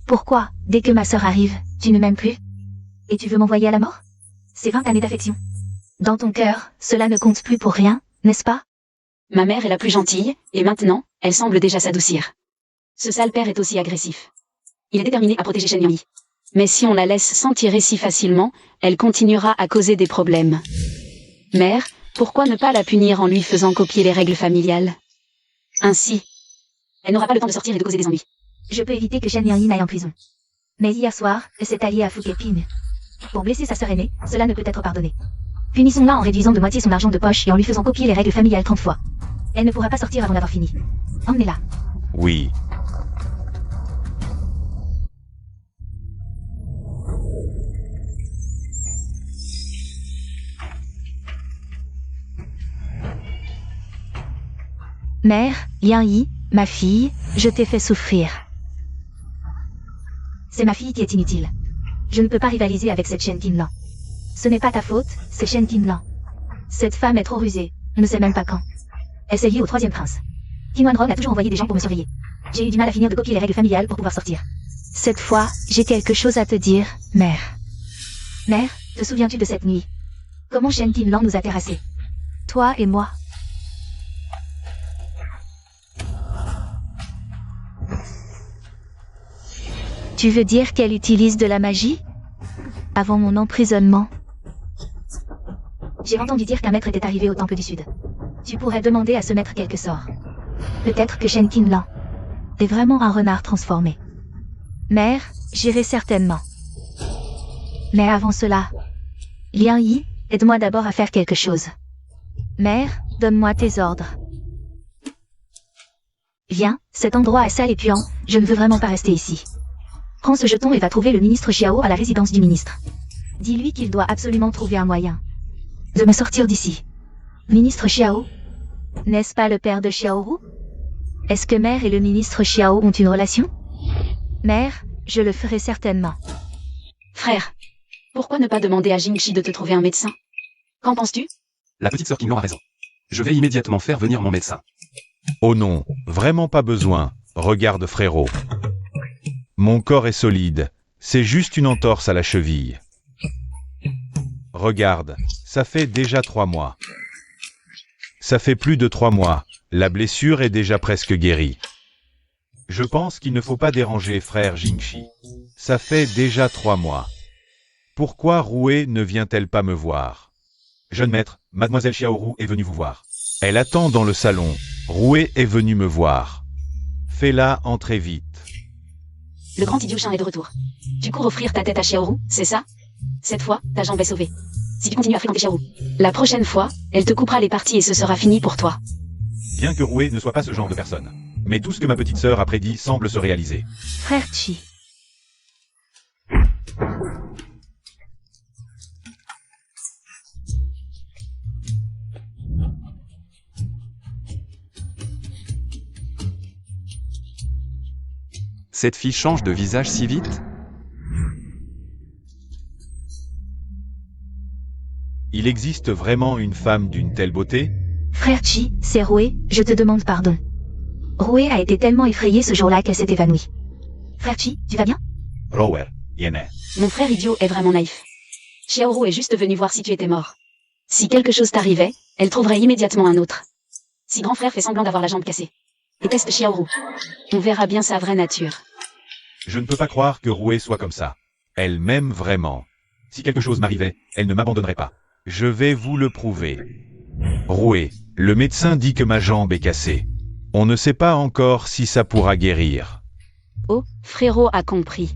Pourquoi, dès que ma sœur arrive, tu ne m'aimes plus? Et tu veux m'envoyer à la mort? C'est 20 années d'affection. Dans ton cœur, cela ne compte plus pour rien, n'est-ce pas? Ma mère est la plus gentille, et maintenant, elle semble déjà s'adoucir. Ce sale père est aussi agressif. Il est déterminé à protéger Shen Liang-yi. Mais si on la laisse s'en tirer si facilement, elle continuera à causer des problèmes. Mère, pourquoi ne pas la punir en lui faisant copier les règles familiales? Ainsi, elle n'aura pas le temps de sortir et de causer des ennuis. Je peux éviter que Shen Liang-yi n'aille en prison. Mais hier soir, elle s'est alliée à Fu Keping. Pour blesser sa sœur aînée, cela ne peut être pardonné. Punissons-la en réduisant de moitié son argent de poche et en lui faisant copier les règles familiales 30 fois. Elle ne pourra pas sortir avant d'avoir fini. Emmenez-la. Oui. Mère, Liang Yi, ma fille, je t'ai fait souffrir. C'est ma fille qui est inutile. Je ne peux pas rivaliser avec cette Shen Tinlan. Ce n'est pas ta faute, c'est Shen Tinlan. Cette femme est trop rusée, on ne sait même pas quand. Elle s'est liée au 3e prince. Qin Wanrong a toujours envoyé des gens pour me surveiller. J'ai eu du mal à finir de copier les règles familiales pour pouvoir sortir. Cette fois, j'ai quelque chose à te dire, mère. Mère, te souviens-tu de cette nuit? Comment Shen Tinlan nous a terrassés? Toi et moi. Tu veux dire qu'elle utilise de la magie? Avant mon emprisonnement. J'ai entendu dire qu'un maître était arrivé au temple du sud. Tu pourrais demander à ce maître quelque sort. Peut-être que Shen Tinlan est vraiment un renard transformé. Mère, j'irai certainement. Mais avant cela, Liang Yi, aide-moi d'abord à faire quelque chose. Mère, donne-moi tes ordres. Viens, cet endroit est sale et puant, je ne veux vraiment pas rester ici. Prends ce jeton et va trouver le ministre Xiao à la résidence du ministre. Dis-lui qu'il doit absolument trouver un moyen de me sortir d'ici. Ministre Xiao? N'est-ce pas le père de Xiaoru? Est-ce que mère et le ministre Xiao ont une relation? Mère, je le ferai certainement. Frère, pourquoi ne pas demander à Jingxi de te trouver un médecin? Qu'en penses-tu? La petite sœur Qinglan a raison. Je vais immédiatement faire venir mon médecin. Oh non, vraiment pas besoin. Regarde frérot. Mon corps est solide. C'est juste une entorse à la cheville. Regarde, ça fait déjà 3 mois. Ça fait plus de 3 mois. La blessure est déjà presque guérie. Je pense qu'il ne faut pas déranger frère Jingxi. Ça fait déjà 3 mois. Pourquoi Roué ne vient-elle pas me voir? Jeune maître, mademoiselle Xiaoru est venue vous voir. Elle attend dans le salon. Roué est venu me voir. Fais-la entrer vite. Le grand idiot chien est de retour. Tu cours offrir ta tête à Xiaoru, c'est ça? Cette fois, ta jambe est sauvée. Si tu continues à fréquenter Xiaoru, la prochaine fois, elle te coupera les parties et ce sera fini pour toi. Bien que Roué ne soit pas ce genre de personne. Mais tout ce que ma petite sœur a prédit semble se réaliser. Frère Chi. Cette fille change de visage si vite? Il existe vraiment une femme d'une telle beauté? Frère Chi, c'est Roué, je te demande pardon. Roué a été tellement effrayée ce jour-là qu'elle s'est évanouie. Frère Chi, tu vas bien? Rower, Yene. Mon frère idiot est vraiment naïf. Xiaoru est juste venu voir si tu étais mort. Si quelque chose t'arrivait, elle trouverait immédiatement un autre. Si grand frère fait semblant d'avoir la jambe cassée et teste Xiaoru, on verra bien sa vraie nature. Je ne peux pas croire que Roué soit comme ça. Elle m'aime vraiment. Si quelque chose m'arrivait, elle ne m'abandonnerait pas. Je vais vous le prouver. Roué, le médecin dit que ma jambe est cassée. On ne sait pas encore si ça pourra guérir. Oh, frérot a compris.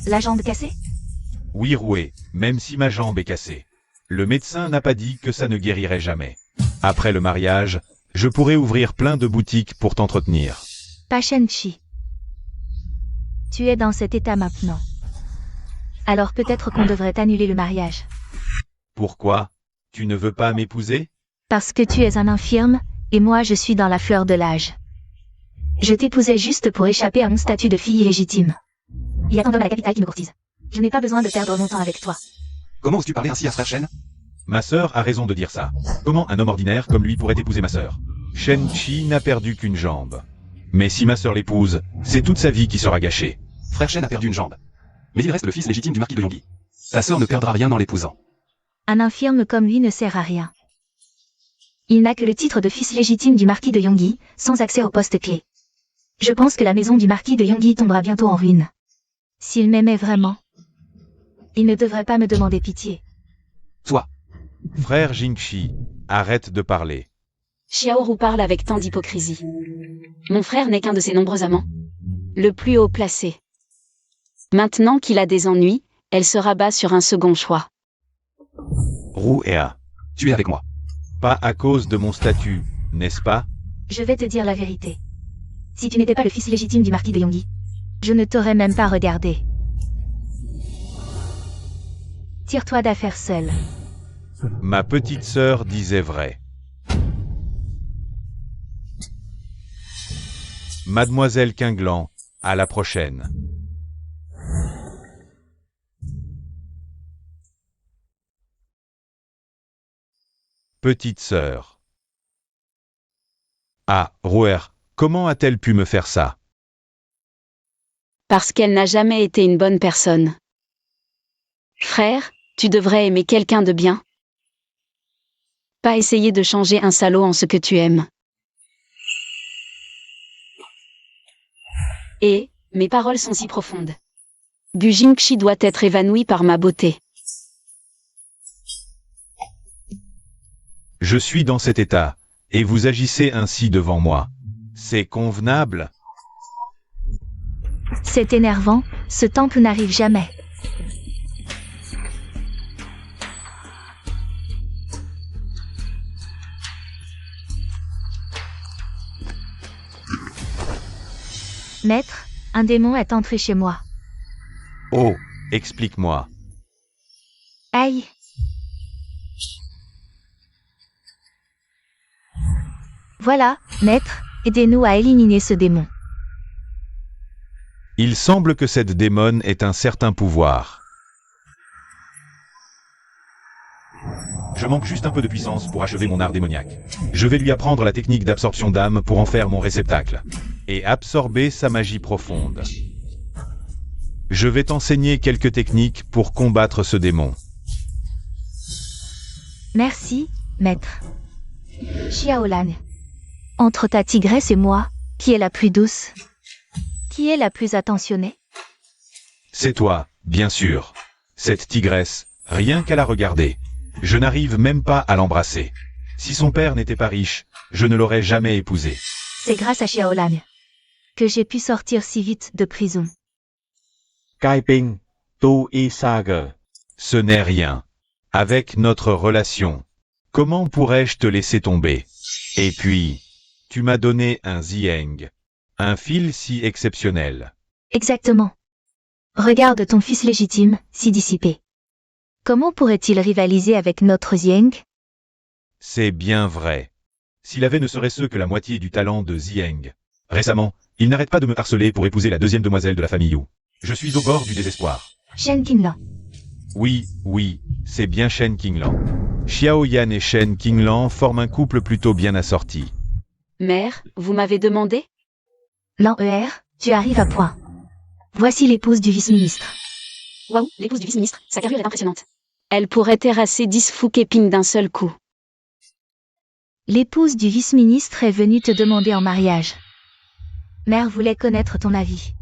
La jambe cassée? Oui Roué, même si ma jambe est cassée. Le médecin n'a pas dit que ça ne guérirait jamais. Après le mariage, je pourrais ouvrir plein de boutiques pour t'entretenir. Pas Shen-Chi. Tu es dans cet état maintenant. Alors peut-être qu'on devrait annuler le mariage. Pourquoi? Tu ne veux pas m'épouser? Parce que tu es un infirme, et moi je suis dans la fleur de l'âge. Je t'épousais juste pour échapper à mon statut de fille illégitime. Il y a tant d'hommes à la capitale qui me courtisent. Je n'ai pas besoin de perdre mon temps avec toi. Comment oses-tu parler ainsi à frère Shen? Ma sœur a raison de dire ça. Comment un homme ordinaire comme lui pourrait épouser ma sœur? Shen-Chi n'a perdu qu'une jambe. Mais si ma sœur l'épouse, c'est toute sa vie qui sera gâchée. Frère Shen a perdu une jambe. Mais il reste le fils légitime du marquis de Yonggi. Ta sœur ne perdra rien en l'épousant. Un infirme comme lui ne sert à rien. Il n'a que le titre de fils légitime du marquis de Yonggi, sans accès au poste clé. Je pense que la maison du marquis de Yonggi tombera bientôt en ruine. S'il m'aimait vraiment, il ne devrait pas me demander pitié. Toi. Frère Jingshi, arrête de parler. Xiaoru parle avec tant d'hypocrisie. Mon frère n'est qu'un de ses nombreux amants. Le plus haut placé. Maintenant qu'il a des ennuis, elle se rabat sur un second choix. Ruea. Tu es avec moi. Pas à cause de mon statut, n'est-ce pas? Je vais te dire la vérité. Si tu n'étais pas le fils légitime du marquis de Yonggi, je ne t'aurais même pas regardé. Tire-toi d'affaire seule. Ma petite sœur disait vrai. Mademoiselle Quinglan, à la prochaine. Petite sœur. Ah, Rouer, comment a-t-elle pu me faire ça? Parce qu'elle n'a jamais été une bonne personne. Frère, tu devrais aimer quelqu'un de bien. Pas essayer de changer un salaud en ce que tu aimes. Et, mes paroles sont si profondes. Bu Jingshi doit être évanoui par ma beauté. Je suis dans cet état, et vous agissez ainsi devant moi. C'est convenable? C'est énervant, ce temple n'arrive jamais. Maître, un démon est entré chez moi. Oh, explique-moi. Aïe! Voilà, maître, aidez-nous à éliminer ce démon. Il semble que cette démone ait un certain pouvoir. Je manque juste un peu de puissance pour achever mon art démoniaque. Je vais lui apprendre la technique d'absorption d'âme pour en faire mon réceptacle. Et absorber sa magie profonde. Je vais t'enseigner quelques techniques pour combattre ce démon. Merci, maître. Xiaolan. Entre ta tigresse et moi, qui est la plus douce? Qui est la plus attentionnée? C'est toi, bien sûr. Cette tigresse, rien qu'à la regarder. Je n'arrive même pas à l'embrasser. Si son père n'était pas riche, je ne l'aurais jamais épousée. C'est grâce à Xiaolan que j'ai pu sortir si vite de prison. Kaiping, Tu Isager. Ce n'est rien. Avec notre relation, comment pourrais-je te laisser tomber? Et puis, tu m'as donné un Zieng. Un fil si exceptionnel. Exactement. Regarde ton fils légitime, si dissipé. Comment pourrait-il rivaliser avec notre Zieng? C'est bien vrai. S'il avait ne serait-ce que la moitié du talent de Zieng. Récemment, il n'arrête pas de me harceler pour épouser la deuxième demoiselle de la famille Yu. Je suis au bord du désespoir. Shen Qinglan. Oui, c'est bien Shen Qinglan. Xiao Yan et Shen Qinglan forment un couple plutôt bien assorti. Mère, vous m'avez demandé? Lan ER, tu arrives à point. Voici l'épouse du vice-ministre. Waouh, l'épouse du vice-ministre, sa carrure est impressionnante. Elle pourrait terrasser 10 Fu Keping d'un seul coup. L'épouse du vice-ministre est venue te demander en mariage. Mère voulait connaître ton avis.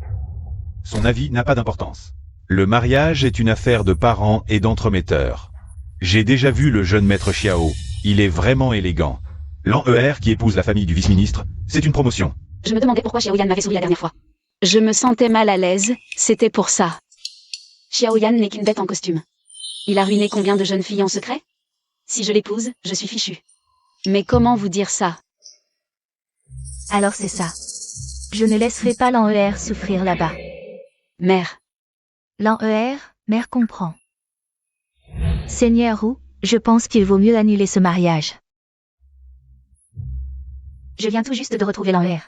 Son avis n'a pas d'importance. Le mariage est une affaire de parents et d'entremetteurs. J'ai déjà vu le jeune maître Xiao, il est vraiment élégant. Lan ER qui épouse la famille du vice-ministre, c'est une promotion. Je me demandais pourquoi Xiaoyan m'avait souri la dernière fois. Je me sentais mal à l'aise, c'était pour ça. Xiaoyan n'est qu'une bête en costume. Il a ruiné combien de jeunes filles en secret? Si je l'épouse, je suis fichue. Mais comment vous dire ça? Alors c'est ça. Je ne laisserai pas l'ANER souffrir là-bas. Mère. L'ANER, mère comprend. Seigneur Wu, je pense qu'il vaut mieux annuler ce mariage. Je viens tout juste de retrouver l'ANER.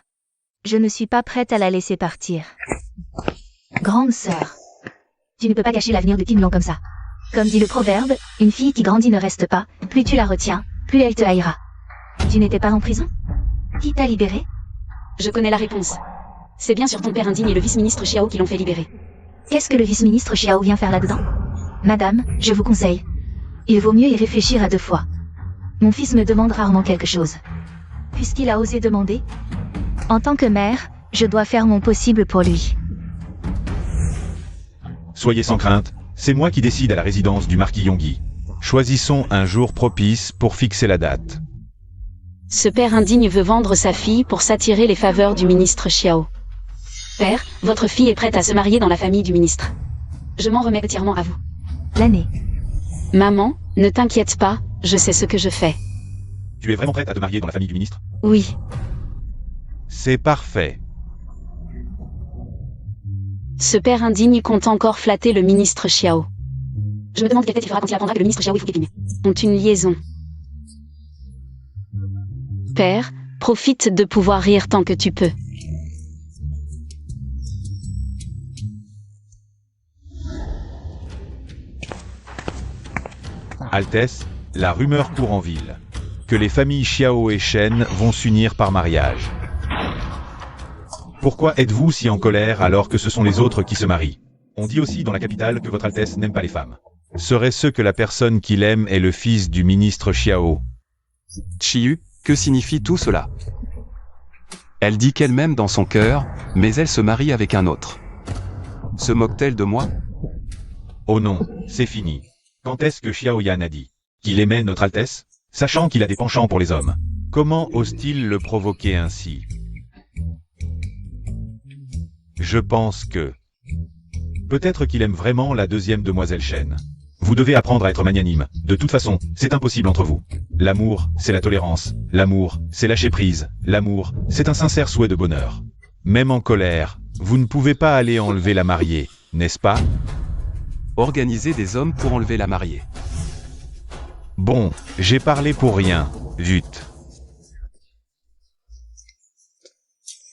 Je ne suis pas prête à la laisser partir. Grande sœur. Tu ne peux pas gâcher l'avenir de Tin Long comme ça. Comme dit le proverbe, une fille qui grandit ne reste pas, plus tu la retiens, plus elle te haïra. Tu n'étais pas en prison? Qui t'a libéré? Je connais la réponse. C'est bien sûr ton père indigne et le vice-ministre Xiao qui l'ont fait libérer. Qu'est-ce que le vice-ministre Xiao vient faire là-dedans? Madame, je vous conseille. Il vaut mieux y réfléchir à 2 fois. Mon fils me demande rarement quelque chose. Puisqu'il a osé demander, en tant que mère, je dois faire mon possible pour lui. Soyez sans crainte, c'est moi qui décide à la résidence du marquis Yongyi. Choisissons un jour propice pour fixer la date. Ce père indigne veut vendre sa fille pour s'attirer les faveurs du ministre Xiao. Père, votre fille est prête à se marier dans la famille du ministre. Je m'en remets entièrement à vous. L'année. Maman, ne t'inquiète pas, je sais ce que je fais. Tu es vraiment prête à te marier dans la famille du ministre? Oui. C'est parfait. Ce père indigne compte encore flatter le ministre Xiao. Je me demande quelle tête il fera quand il apprendra que le ministre Xiao et Fu Keping ont une liaison. Père, profite de pouvoir rire tant que tu peux. Altesse, la rumeur court en ville. Que les familles Xiao et Shen vont s'unir par mariage. Pourquoi êtes-vous si en colère alors que ce sont les autres qui se marient? On dit aussi dans la capitale que votre Altesse n'aime pas les femmes. Serait-ce que la personne qu'il aime est le fils du ministre Xiao? Chiyu, que signifie tout cela? Elle dit qu'elle m'aime dans son cœur, mais elle se marie avec un autre. Se moque-t-elle de moi? Oh non, c'est fini. Quand est-ce que Xiao Yan a dit qu'il aimait notre Altesse, sachant qu'il a des penchants pour les hommes? Comment ose-t-il le provoquer ainsi? Je pense que... Peut-être qu'il aime vraiment la deuxième demoiselle Shen. Vous devez apprendre à être magnanime. De toute façon, c'est impossible entre vous. L'amour, c'est la tolérance. L'amour, c'est lâcher prise. L'amour, c'est un sincère souhait de bonheur. Même en colère, vous ne pouvez pas aller enlever la mariée, n'est-ce pas? Organiser des hommes pour enlever la mariée. Bon, j'ai parlé pour rien, zut.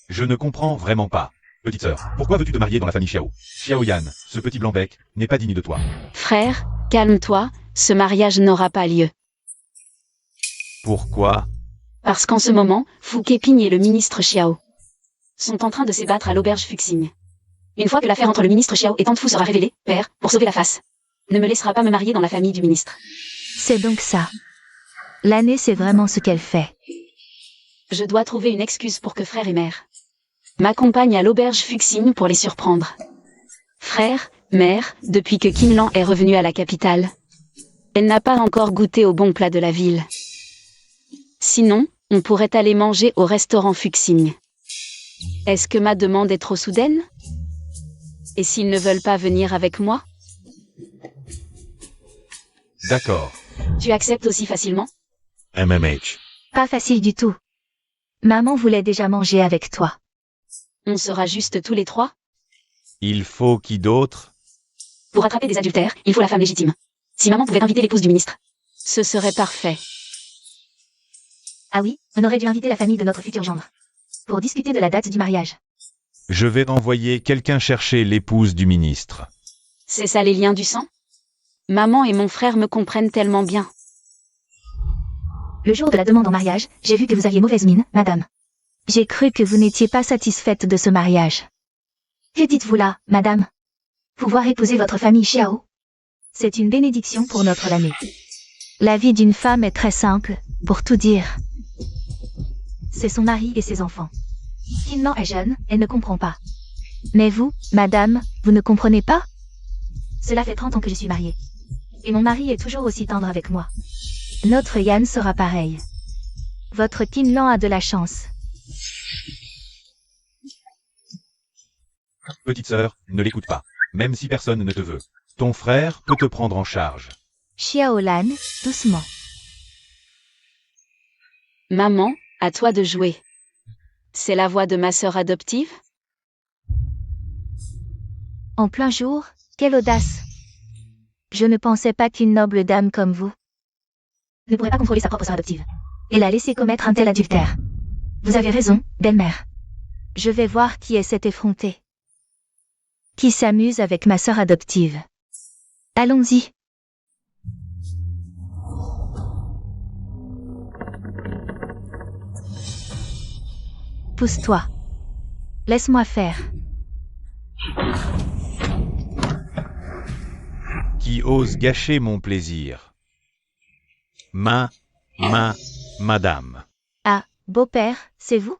Je ne comprends vraiment pas. Petite sœur, pourquoi veux-tu te marier dans la famille Xiao? Xiao Yan, ce petit blanc-bec, n'est pas digne de toi. Frère, calme-toi, ce mariage n'aura pas lieu. Pourquoi? Parce qu'en ce moment, Fu Keping et le ministre Xiao sont en train de s'ébattre à l'auberge Fuxing. Une fois que l'affaire entre le ministre Xiao et Tante Fu sera révélée, père, pour sauver la face, ne me laissera pas me marier dans la famille du ministre. C'est donc ça. L'année sait vraiment ce qu'elle fait. Je dois trouver une excuse pour que frère et mère m'accompagnent à l'auberge Fuxing pour les surprendre. Frère, mère, depuis que Qin Lan est revenue à la capitale, elle n'a pas encore goûté au bon plat de la ville. Sinon, on pourrait aller manger au restaurant Fuxing. Est-ce que ma demande est trop soudaine? Et s'ils ne veulent pas venir avec moi? D'accord. Tu acceptes aussi facilement? MMH. Pas facile du tout. Maman voulait déjà manger avec toi. On sera juste tous les 3? Il faut qui d'autre? Pour attraper des adultères, il faut la femme légitime. Si maman pouvait inviter l'épouse du ministre, ce serait parfait. Ah oui, on aurait dû inviter la famille de notre futur gendre. Pour discuter de la date du mariage. Je vais envoyer quelqu'un chercher l'épouse du ministre. C'est ça les liens du sang? Maman et mon frère me comprennent tellement bien. Le jour de la demande en mariage, j'ai vu que vous aviez mauvaise mine, madame. J'ai cru que vous n'étiez pas satisfaite de ce mariage. Que dites-vous là, madame? Pouvoir épouser votre famille Xiao? C'est une bénédiction pour notre l'année. La vie d'une femme est très simple, pour tout dire. C'est son mari et ses enfants. Qin Lan est jeune, elle ne comprend pas. Mais vous, madame, vous ne comprenez pas? Cela fait 30 ans que je suis mariée. Et mon mari est toujours aussi tendre avec moi. Notre Yan sera pareil. Votre Qin Lan a de la chance. Petite sœur, ne l'écoute pas. Même si personne ne te veut. Ton frère peut te prendre en charge. Xiaolan, doucement. Maman, à toi de jouer. C'est la voix de ma sœur adoptive? En plein jour, quelle audace! Je ne pensais pas qu'une noble dame comme vous ne pourrait pas contrôler sa propre sœur adoptive. Et la laisser commettre un tel adultère. Vous avez raison, belle-mère. Je vais voir qui est cet effronté. Qui s'amuse avec ma sœur adoptive. Allons-y. Pousse-toi. Laisse-moi faire. Qui ose gâcher mon plaisir? Madame. Ah, beau-père, c'est vous?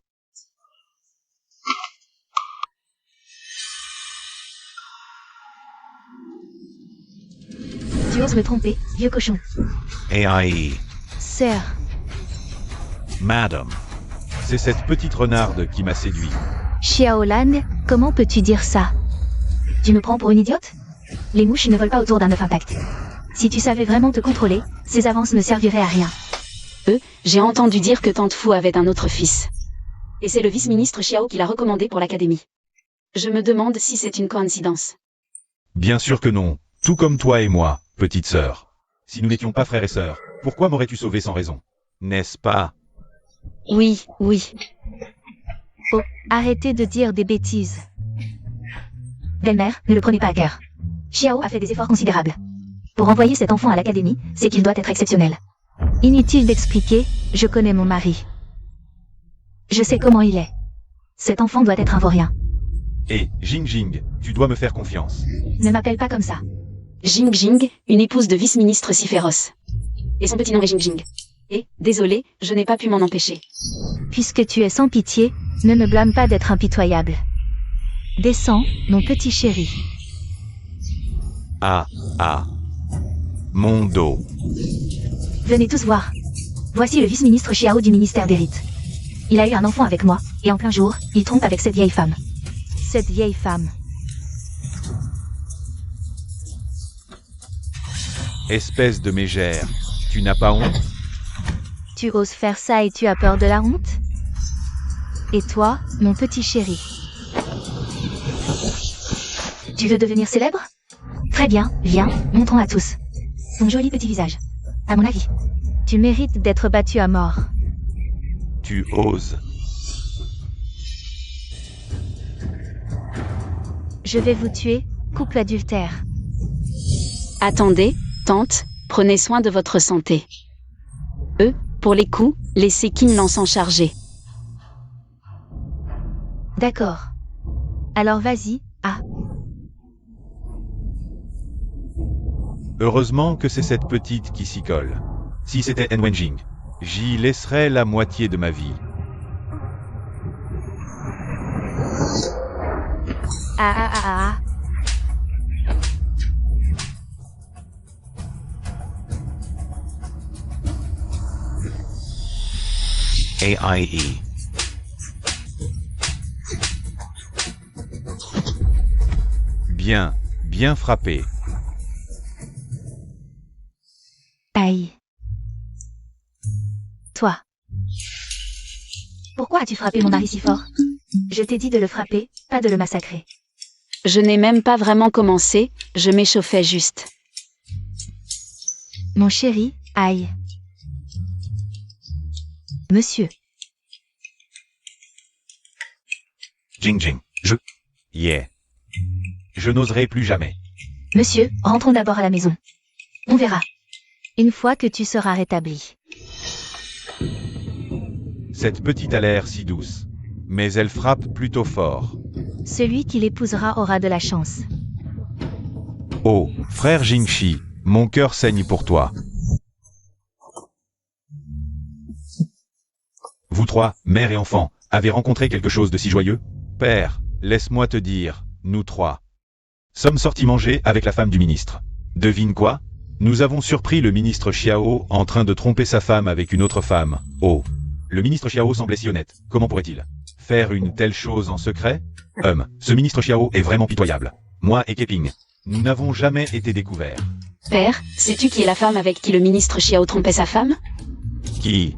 Tu oses me tromper, vieux cochon. AIE. Sœur, Madame. C'est cette petite renarde qui m'a séduit. Xiaolan, comment peux-tu dire ça? Tu me prends pour une idiote? Les mouches ne volent pas autour d'un œuf intact. Si tu savais vraiment te contrôler, ces avances ne serviraient à rien. J'ai entendu dire que Tante Fou avait un autre fils. Et c'est le vice-ministre Xiao qui l'a recommandé pour l'académie. Je me demande si c'est une coïncidence. Bien sûr que non, tout comme toi et moi, petite sœur. Si nous n'étions pas frères et sœurs, pourquoi m'aurais-tu sauvé sans raison? N'est-ce pas? Oui. Oh, arrêtez de dire des bêtises. Belle-mère, ne le prenez pas à cœur. Xiao a fait des efforts considérables. Pour envoyer cet enfant à l'académie, c'est qu'il doit être exceptionnel. Inutile d'expliquer, je connais mon mari. Je sais comment il est. Cet enfant doit être un vaurien. Et, Jing, tu dois me faire confiance. Ne m'appelle pas comme ça. Jing, une épouse de vice-ministre si féroce. Et son petit nom est Jing. Et, désolé, je n'ai pas pu m'en empêcher. Puisque tu es sans pitié, ne me blâme pas d'être impitoyable. Descends, mon petit chéri. Mon dos. Venez tous voir. Voici le vice-ministre Xiao du ministère des Rites. Il a eu un enfant avec moi, et en plein jour, il trompe avec cette vieille femme. Cette vieille femme. Espèce de mégère, tu n'as pas honte? Tu oses faire ça et tu as peur de la honte? Et toi, mon petit chéri? Tu veux devenir célèbre? Très bien, viens, montrons à tous. Ton joli petit visage. À mon avis, tu mérites d'être battu à mort. Tu oses. Je vais vous tuer, couple adultère. Attendez, tante, prenez soin de votre santé. Pour les coups, laissez Kim Lan s'en charger. D'accord. Alors vas-y, Heureusement que c'est cette petite qui s'y colle. Si c'était Wenjing, j'y laisserais la moitié de ma vie. AIE. Bien frappé. Aïe. Toi. Pourquoi as-tu frappé mon mari si fort? Je t'ai dit de le frapper, pas de le massacrer. Je n'ai même pas vraiment commencé, je m'échauffais juste. Mon chéri, aïe. Monsieur. Jing, je n'oserai plus jamais. Monsieur, rentrons d'abord à la maison. On verra. Une fois que tu seras rétabli. Cette petite a l'air si douce. Mais elle frappe plutôt fort. Celui qui l'épousera aura de la chance. Oh, frère Jingshi, mon cœur saigne pour toi. Vous trois, mère et enfant, avez rencontré quelque chose de si joyeux? Père, laisse-moi te dire, nous trois sommes sortis manger avec la femme du ministre. Devine quoi? Nous avons surpris le ministre Xiao en train de tromper sa femme avec une autre femme. Oh, le ministre Xiao semblait si honnête. Comment pourrait-il faire une telle chose en secret? Ce ministre Xiao est vraiment pitoyable. Moi et Keping, nous n'avons jamais été découverts. Père, sais-tu qui est la femme avec qui le ministre Xiao trompait sa femme? Qui?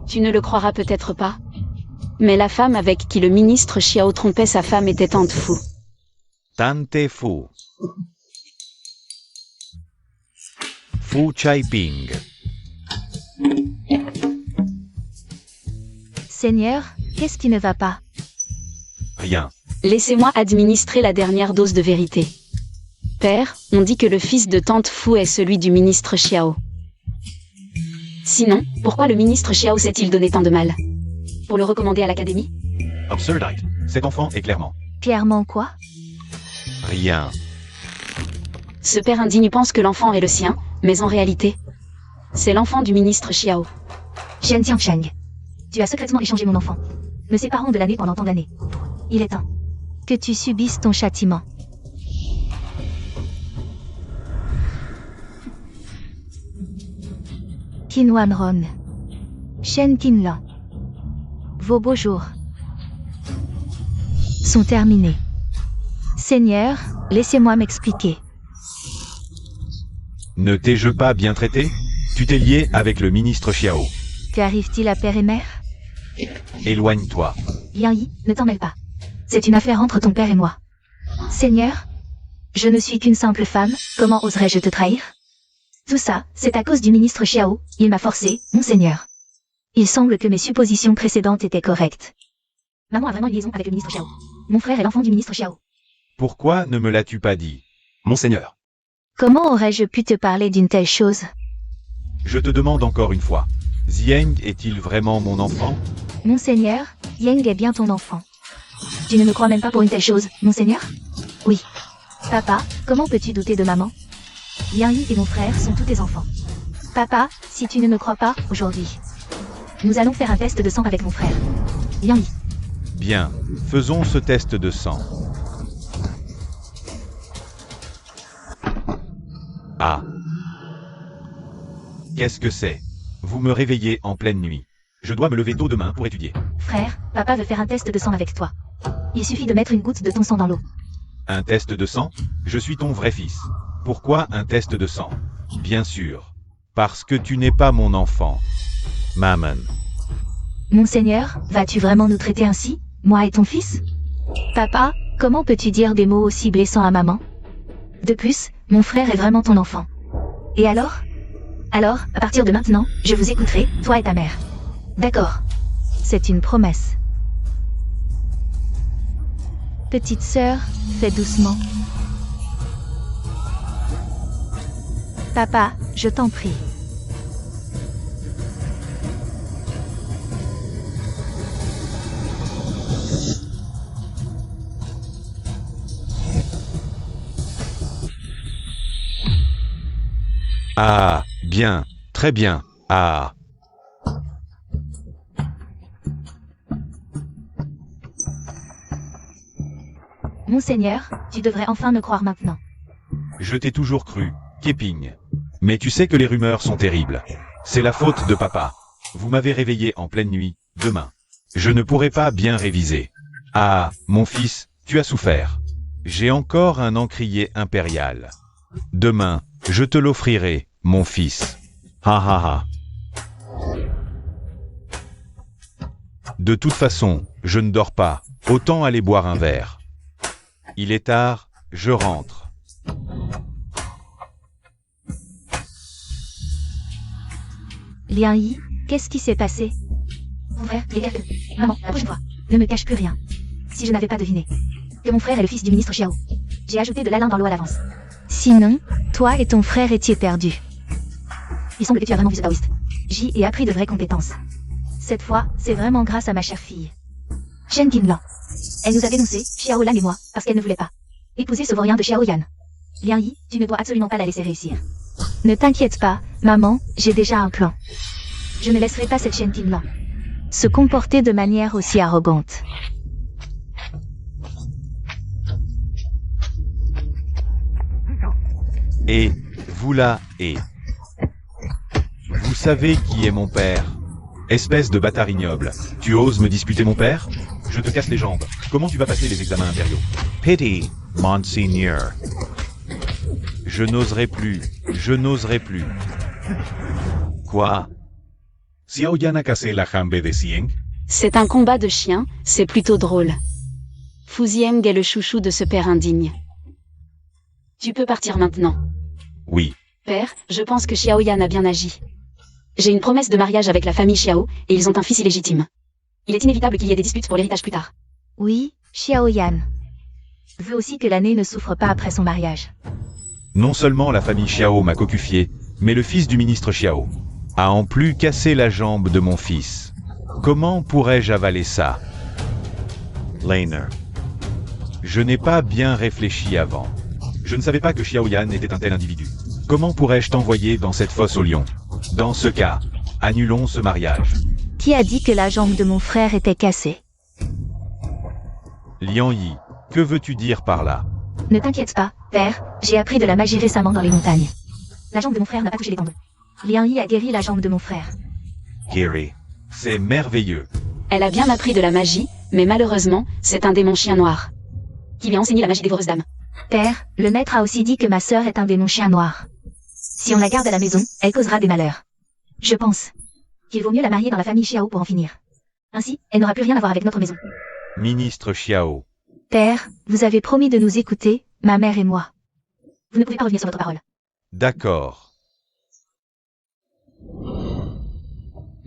Tu ne le croiras peut-être pas. Mais la femme avec qui le ministre Xiao trompait sa femme était Tante Fu. Tante Fu. Fu Chaiping. Seigneur, qu'est-ce qui ne va pas? Rien. Laissez-moi administrer la dernière dose de vérité. Père, on dit que le fils de Tante Fu est celui du ministre Xiao. Sinon, pourquoi le ministre Xiao s'est-il donné tant de mal? Pour le recommander à l'académie? Absurdite. Cet enfant est clairement. Clairement quoi? Rien. Ce père indigne pense que l'enfant est le sien, mais en réalité, c'est l'enfant du ministre Xiao. Shen Xiangsheng. Tu as secrètement échangé mon enfant. Me séparant de l'année pendant tant d'années. Il est temps que tu subisses ton châtiment. Qin Wanron. Shen Qinlan. Vos beaux jours sont terminés. Seigneur, laissez-moi m'expliquer. Ne t'ai-je pas bien traité? Tu t'es lié avec le ministre Xiao. Qu'arrive-t-il à père et mère? Éloigne-toi. Liang Yi, ne t'en mêle pas. C'est une affaire entre ton père et moi. Seigneur, je ne suis qu'une simple femme, comment oserais-je te trahir? Tout ça, c'est à cause du ministre Xiao, il m'a forcé, mon seigneur. Il semble que mes suppositions précédentes étaient correctes. Maman a vraiment une liaison avec le ministre Xiao. Mon frère est l'enfant du ministre Xiao. Pourquoi ne me l'as-tu pas dit? Monseigneur. Comment aurais-je pu te parler d'une telle chose? Je te demande encore une fois. Zieng est-il vraiment mon enfant? Monseigneur, Yang est bien ton enfant. Tu ne me crois même pas pour une telle chose, monseigneur? Oui. Papa, comment peux-tu douter de maman? Liang Yi et mon frère sont tous tes enfants. Papa, si tu ne me crois pas, aujourd'hui, nous allons faire un test de sang avec mon frère. Liang Yi. Bien, faisons ce test de sang. Ah. Qu'est-ce que c'est? Vous me réveillez en pleine nuit. Je dois me lever tôt demain pour étudier. Frère, papa veut faire un test de sang avec toi. Il suffit de mettre une goutte de ton sang dans l'eau. Un test de sang? Je suis ton vrai fils. Pourquoi un test de sang? Bien sûr. Parce que tu n'es pas mon enfant. Maman. Monseigneur, vas-tu vraiment nous traiter ainsi, moi et ton fils? Papa, comment peux-tu dire des mots aussi blessants à maman? De plus, mon frère est vraiment ton enfant. Et alors? Alors, à partir de maintenant, je vous écouterai, toi et ta mère. D'accord. C'est une promesse. Petite sœur, fais doucement. Papa, je t'en prie. Ah, bien, très bien, ah. Monseigneur, tu devrais enfin me croire maintenant. Je t'ai toujours cru, Keping. Mais tu sais que les rumeurs sont terribles. C'est la faute de papa. Vous m'avez réveillé en pleine nuit, demain. Je ne pourrai pas bien réviser. Ah, mon fils, tu as souffert. J'ai encore un encrier impérial. Demain, je te l'offrirai, mon fils. Ha ha ha. De toute façon, je ne dors pas. Autant aller boire un verre. Il est tard, je rentre. Liang Yi, qu'est-ce qui s'est passé? Mon frère, il est que... Maman, la prochaine fois, ne me cache plus rien. Si je n'avais pas deviné que mon frère est le fils du ministre Xiao, j'ai ajouté de l'alun dans l'eau à l'avance. Sinon, toi et ton frère étiez perdus. Il semble que tu as vraiment vu ce taoïste. J'y ai appris de vraies compétences. Cette fois, c'est vraiment grâce à ma chère fille. Shen Qinlan. Elle nous a dénoncé, Xiao Lan et moi, parce qu'elle ne voulait pas épouser ce vaurien de Xiao Yan. Liang Yi, tu ne dois absolument pas la laisser réussir. Ne t'inquiète pas, maman, j'ai déjà un plan. Je ne laisserai pas cette Shen Qinlan se comporter de manière aussi arrogante. Et, vous là, et... Vous savez qui est mon père? Espèce de bâtard ignoble. Tu oses me disputer mon père? Je te casse les jambes. Comment tu vas passer les examens impériaux? Pity, Monseigneur. Je n'oserai plus. Je n'oserai plus. Quoi? Xiaoyan a cassé la jambe de Xieng? C'est un combat de chiens, c'est plutôt drôle. Fu Zieng est le chouchou de ce père indigne. Tu peux partir maintenant. Oui. Père, je pense que Xiaoyan a bien agi. J'ai une promesse de mariage avec la famille Xiao, et ils ont un fils illégitime. Il est inévitable qu'il y ait des disputes pour l'héritage plus tard. Oui, Xiaoyan veut aussi que l'aîné ne souffre pas après son mariage. Non seulement la famille Xiao m'a cocufié, mais le fils du ministre Xiao a en plus cassé la jambe de mon fils. Comment pourrais-je avaler ça? Laner. Je n'ai pas bien réfléchi avant. Je ne savais pas que Xiaoyan était un tel individu. Comment pourrais-je t'envoyer dans cette fosse au lion? Dans ce cas, annulons ce mariage. Qui a dit que la jambe de mon frère était cassée? Liang Yi, que veux-tu dire par là? Ne t'inquiète pas, père, j'ai appris de la magie récemment dans les montagnes. La jambe de mon frère n'a pas touché les tendons. Liang Yi a guéri la jambe de mon frère. Giri. C'est merveilleux. Elle a bien appris de la magie, mais malheureusement, c'est un démon chien noir. Qui lui a enseigné la magie dévoreuse d'âme. Père, le maître a aussi dit que ma sœur est un démon chien noir. Si on la garde à la maison, elle causera des malheurs. Je pense qu'il vaut mieux la marier dans la famille Xiao pour en finir. Ainsi, elle n'aura plus rien à voir avec notre maison. Ministre Xiao. Père, vous avez promis de nous écouter, ma mère et moi. Vous ne pouvez pas revenir sur votre parole. D'accord.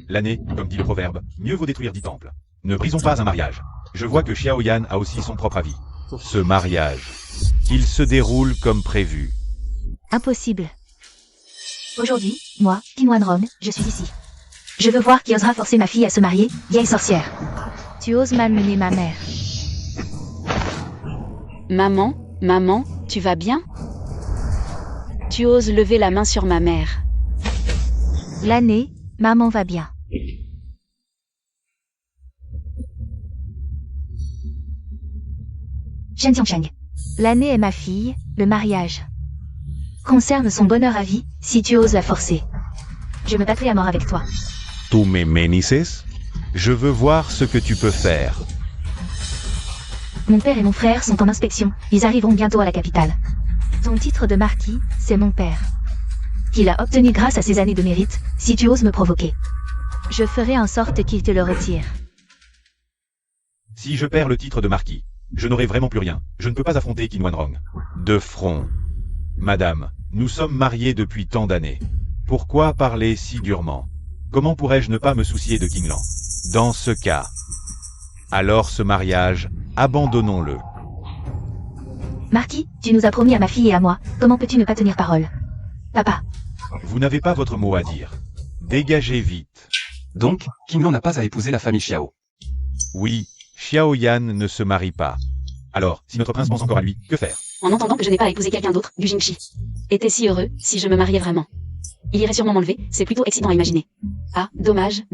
L'année, comme dit le proverbe, mieux vaut détruire 10 temples. Ne brisons pas un mariage. Je vois que Xiaoyan a aussi son propre avis. Ce mariage, qu'il se déroule comme prévu. Impossible. Aujourd'hui, moi, Qin Wanrong, je suis ici. Je veux voir qui osera forcer ma fille à se marier, vieille sorcière. Tu oses malmener ma mère. Maman, tu vas bien? Tu oses lever la main sur ma mère. L'année, maman va bien. Shen Xiangsheng. L'année est ma fille, le mariage concerne son bonheur à vie, si tu oses la forcer. Je me battrai à mort avec toi. Tu me menices? Je veux voir ce que tu peux faire. Mon père et mon frère sont en inspection, ils arriveront bientôt à la capitale. Ton titre de marquis, c'est mon père. Qu'il a obtenu grâce à ses années de mérite, si tu oses me provoquer. Je ferai en sorte qu'il te le retire. Si je perds le titre de marquis, je n'aurai vraiment plus rien. Je ne peux pas affronter Qin Wanrong. De front. Madame, nous sommes mariés depuis tant d'années. Pourquoi parler si durement? Comment pourrais-je ne pas me soucier de Qin Lan? Dans ce cas, alors ce mariage, abandonnons-le. Marquis, tu nous as promis à ma fille et à moi, comment peux-tu ne pas tenir parole? Papa. Vous n'avez pas votre mot à dire. Dégagez vite. Donc, Qin Lan n'a pas à épouser la famille Xiao. Oui, Xiaoyan ne se marie pas. Alors, si notre prince pense encore à lui, que faire? En entendant que je n'ai pas à épouser quelqu'un d'autre, Gu Jingxi. Était si heureux, si je me mariais vraiment. Il irait sûrement m'enlever, c'est plutôt excitant à imaginer. Ah, dommage.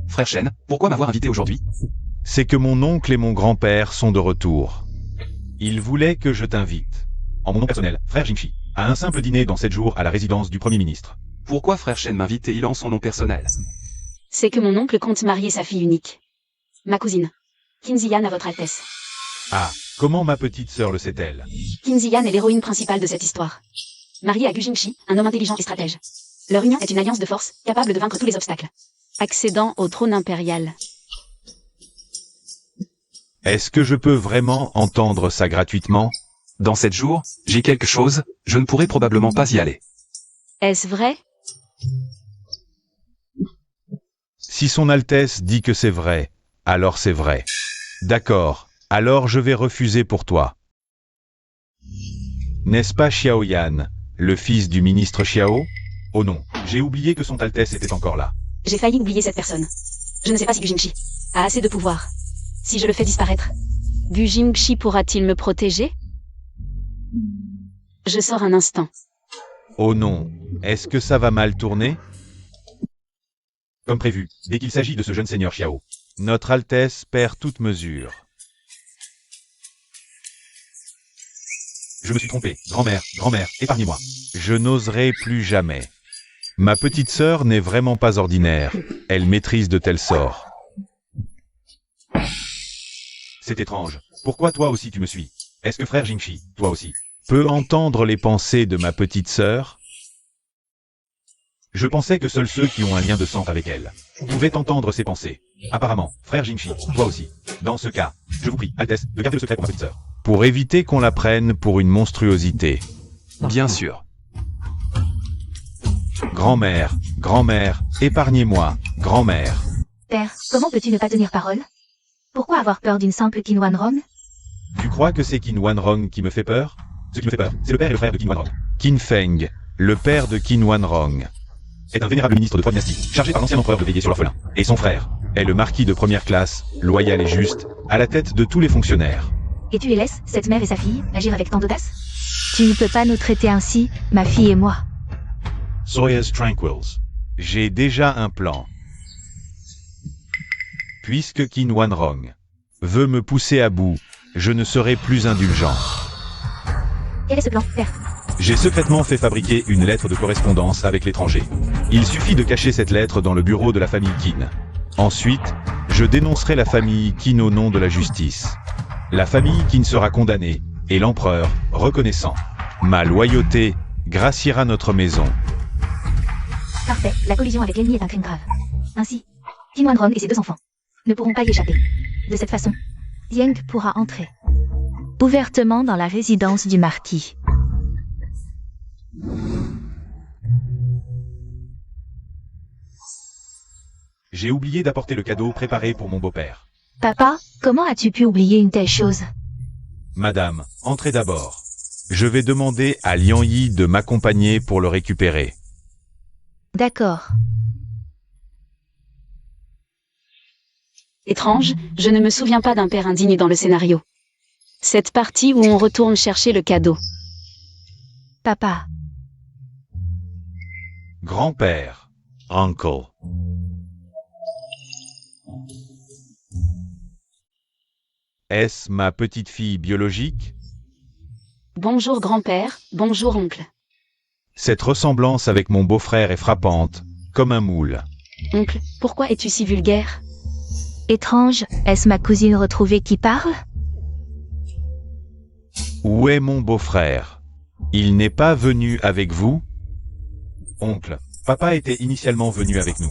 Frère Shen, pourquoi m'avoir invité aujourd'hui? C'est que mon oncle et mon grand-père sont de retour. Ils voulaient que je t'invite, en mon nom personnel, frère Jingxi, à un simple dîner dans 7 jours à la résidence du Premier ministre. Pourquoi frère Shen m'invite et il en son nom personnel? C'est que mon oncle compte marier sa fille unique. Ma cousine. Qin Ziyan à votre Altesse. Ah, comment ma petite sœur le sait-elle? Qin Ziyan est l'héroïne principale de cette histoire. Mariée à Gu Jingxi, un homme intelligent et stratège. Leur union est une alliance de force, capable de vaincre tous les obstacles. Accédant au trône impérial. Est-ce que je peux vraiment entendre ça gratuitement? Dans 7 jours, j'ai quelque chose, je ne pourrai probablement pas y aller. Est-ce vrai? Si son Altesse dit que c'est vrai, alors c'est vrai. D'accord, alors je vais refuser pour toi. N'est-ce pas Xiaoyan, le fils du ministre Xiao? Oh non, j'ai oublié que son Altesse était encore là. J'ai failli oublier cette personne. Je ne sais pas si Gu Jingxi a assez de pouvoir. Si je le fais disparaître, Gu Jingxi pourra-t-il me protéger? Je sors un instant. Oh non, est-ce que ça va mal tourner? Comme prévu, dès qu'il s'agit de ce jeune seigneur Xiao, notre Altesse perd toute mesure. Je me suis trompé, grand-mère, épargnez-moi. Je n'oserai plus jamais. Ma petite sœur n'est vraiment pas ordinaire, elle maîtrise de tels sorts. C'est étrange, pourquoi toi aussi tu me suis? Est-ce que frère Jingxi, toi aussi, peut entendre les pensées de ma petite sœur? Je pensais que seuls ceux qui ont un lien de sang avec elle pouvaient entendre ses pensées. Apparemment, frère Jingshi, toi aussi. Dans ce cas, je vous prie, Altesse, de garder le secret pour ma petite sœur. Pour éviter qu'on la prenne pour une monstruosité. Bien sûr. Grand-mère, grand-mère, épargnez-moi, grand-mère. Père, comment peux-tu ne pas tenir parole? Pourquoi avoir peur d'une simple Qin Wanrong? Tu crois que c'est Qin Wanrong qui me fait peur? Ce qui me fait peur, c'est le père et le frère de Qin Wanrong. Qin Feng, le père de Qin Wanrong, est un vénérable ministre de 3 dynasties, chargé par l'ancien empereur de veiller sur l'orphelin. Et son frère est le marquis de première classe, loyal et juste, à la tête de tous les fonctionnaires. Et tu les laisses, cette mère et sa fille, agir avec tant d'audace? Tu ne peux pas nous traiter ainsi, ma fille et moi. Soyez tranquilles. J'ai déjà un plan. Puisque Qin Wanrong veut me pousser à bout, je ne serai plus indulgent. Quel est ce plan, père? J'ai secrètement fait fabriquer une lettre de correspondance avec l'étranger. Il suffit de cacher cette lettre dans le bureau de la famille Qin. Ensuite, je dénoncerai la famille Qin au nom de la justice. La famille Qin sera condamnée, et l'empereur, reconnaissant ma loyauté, graciera notre maison. Parfait, la collision avec l'ennemi est un crime grave. Ainsi, Qin Wanrong et ses 2 enfants ne pourront pas y échapper. De cette façon, Dieng pourra entrer ouvertement dans la résidence du marquis. J'ai oublié d'apporter le cadeau préparé pour mon beau-père. Papa, comment as-tu pu oublier une telle chose? Madame, entrez d'abord. Je vais demander à Liang Yi de m'accompagner pour le récupérer. D'accord. Étrange, je ne me souviens pas d'un père indigne dans le scénario. Cette partie où on retourne chercher le cadeau. Papa, Grand-père, Uncle. est-ce ma petite fille biologique? Bonjour grand-père, bonjour oncle. Cette ressemblance avec mon beau-frère est frappante, comme un moule. Oncle, pourquoi es-tu si vulgaire? étrange, est-ce ma cousine retrouvée qui parle? Où est mon beau-frère? Il n'est pas venu avec vous? Oncle, papa était initialement venu avec nous,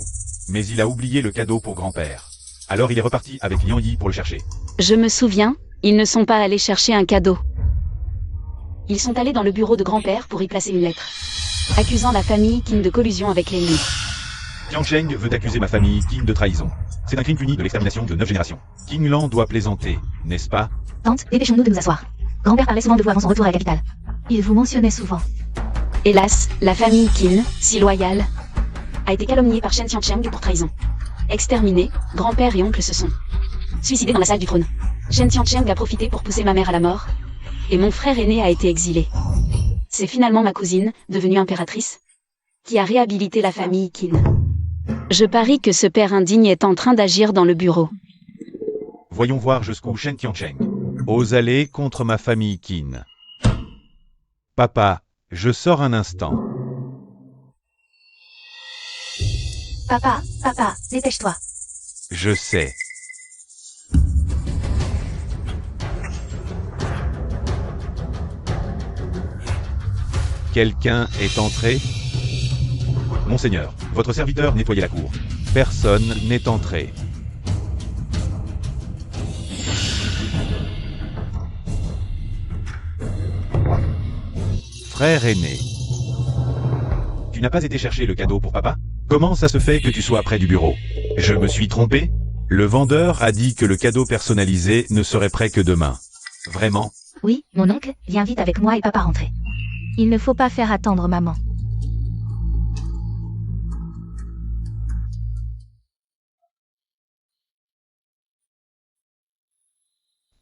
mais il a oublié le cadeau pour grand-père. Alors il est reparti avec Liang Yi pour le chercher. Je me souviens, ils ne sont pas allés chercher un cadeau. Ils sont allés dans le bureau de grand-père pour y placer une lettre, accusant la famille Qin de collusion avec l'ennemi. Jiang Cheng veut accuser ma famille Qin de trahison. C'est un crime puni de l'extermination de 9 générations. Qin Lan doit plaisanter, n'est-ce pas? Tante, dépêchons-nous de nous asseoir. Grand-père parlait souvent de vous avant son retour à la capitale. Il vous mentionnait souvent. Hélas, la famille Qin, si loyale, a été calomniée par Shen Xiangcheng pour trahison. Exterminés, grand-père et oncle se sont suicidés dans la salle du trône. Shen Xiangcheng a profité pour pousser ma mère à la mort, et mon frère aîné a été exilé. C'est finalement ma cousine, devenue impératrice, qui a réhabilité la famille Qin. Je parie que ce père indigne est en train d'agir dans le bureau. Voyons voir jusqu'où Shen Tiancheng ose aller contre ma famille Qin. Papa, je sors un instant. Papa, dépêche-toi. Je sais. Quelqu'un est entré? Monseigneur, votre serviteur nettoyait la cour. Personne n'est entré. Frère aîné. Tu n'as pas été chercher le cadeau pour papa? Comment ça se fait que tu sois près du bureau? Je me suis trompé? Le vendeur a dit que le cadeau personnalisé ne serait prêt que demain. Vraiment? Oui, mon oncle, viens vite avec moi et papa rentrer. Il ne faut pas faire attendre maman.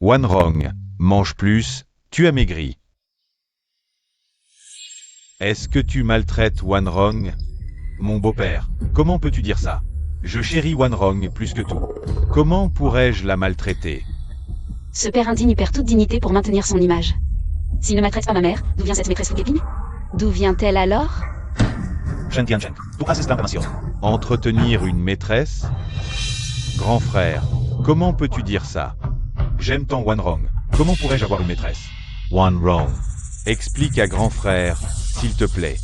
Wanrong, mange plus, tu as maigri. Est-ce que tu maltraites Wanrong? Mon beau-père, comment peux-tu dire ça? Je chéris Wanrong plus que tout. Comment pourrais-je la maltraiter? Ce père indigne perd toute dignité pour maintenir son image. S'il ne maltraite pas ma mère, d'où vient cette maîtresse Fuképine? D'où vient-elle alors? Shen Tiancheng, tu as cette information. Entretenir une maîtresse? Grand frère, comment peux-tu dire ça? J'aime tant Wanrong. Comment pourrais-je avoir une maîtresse? Wanrong. Explique à grand frère, s'il te plaît.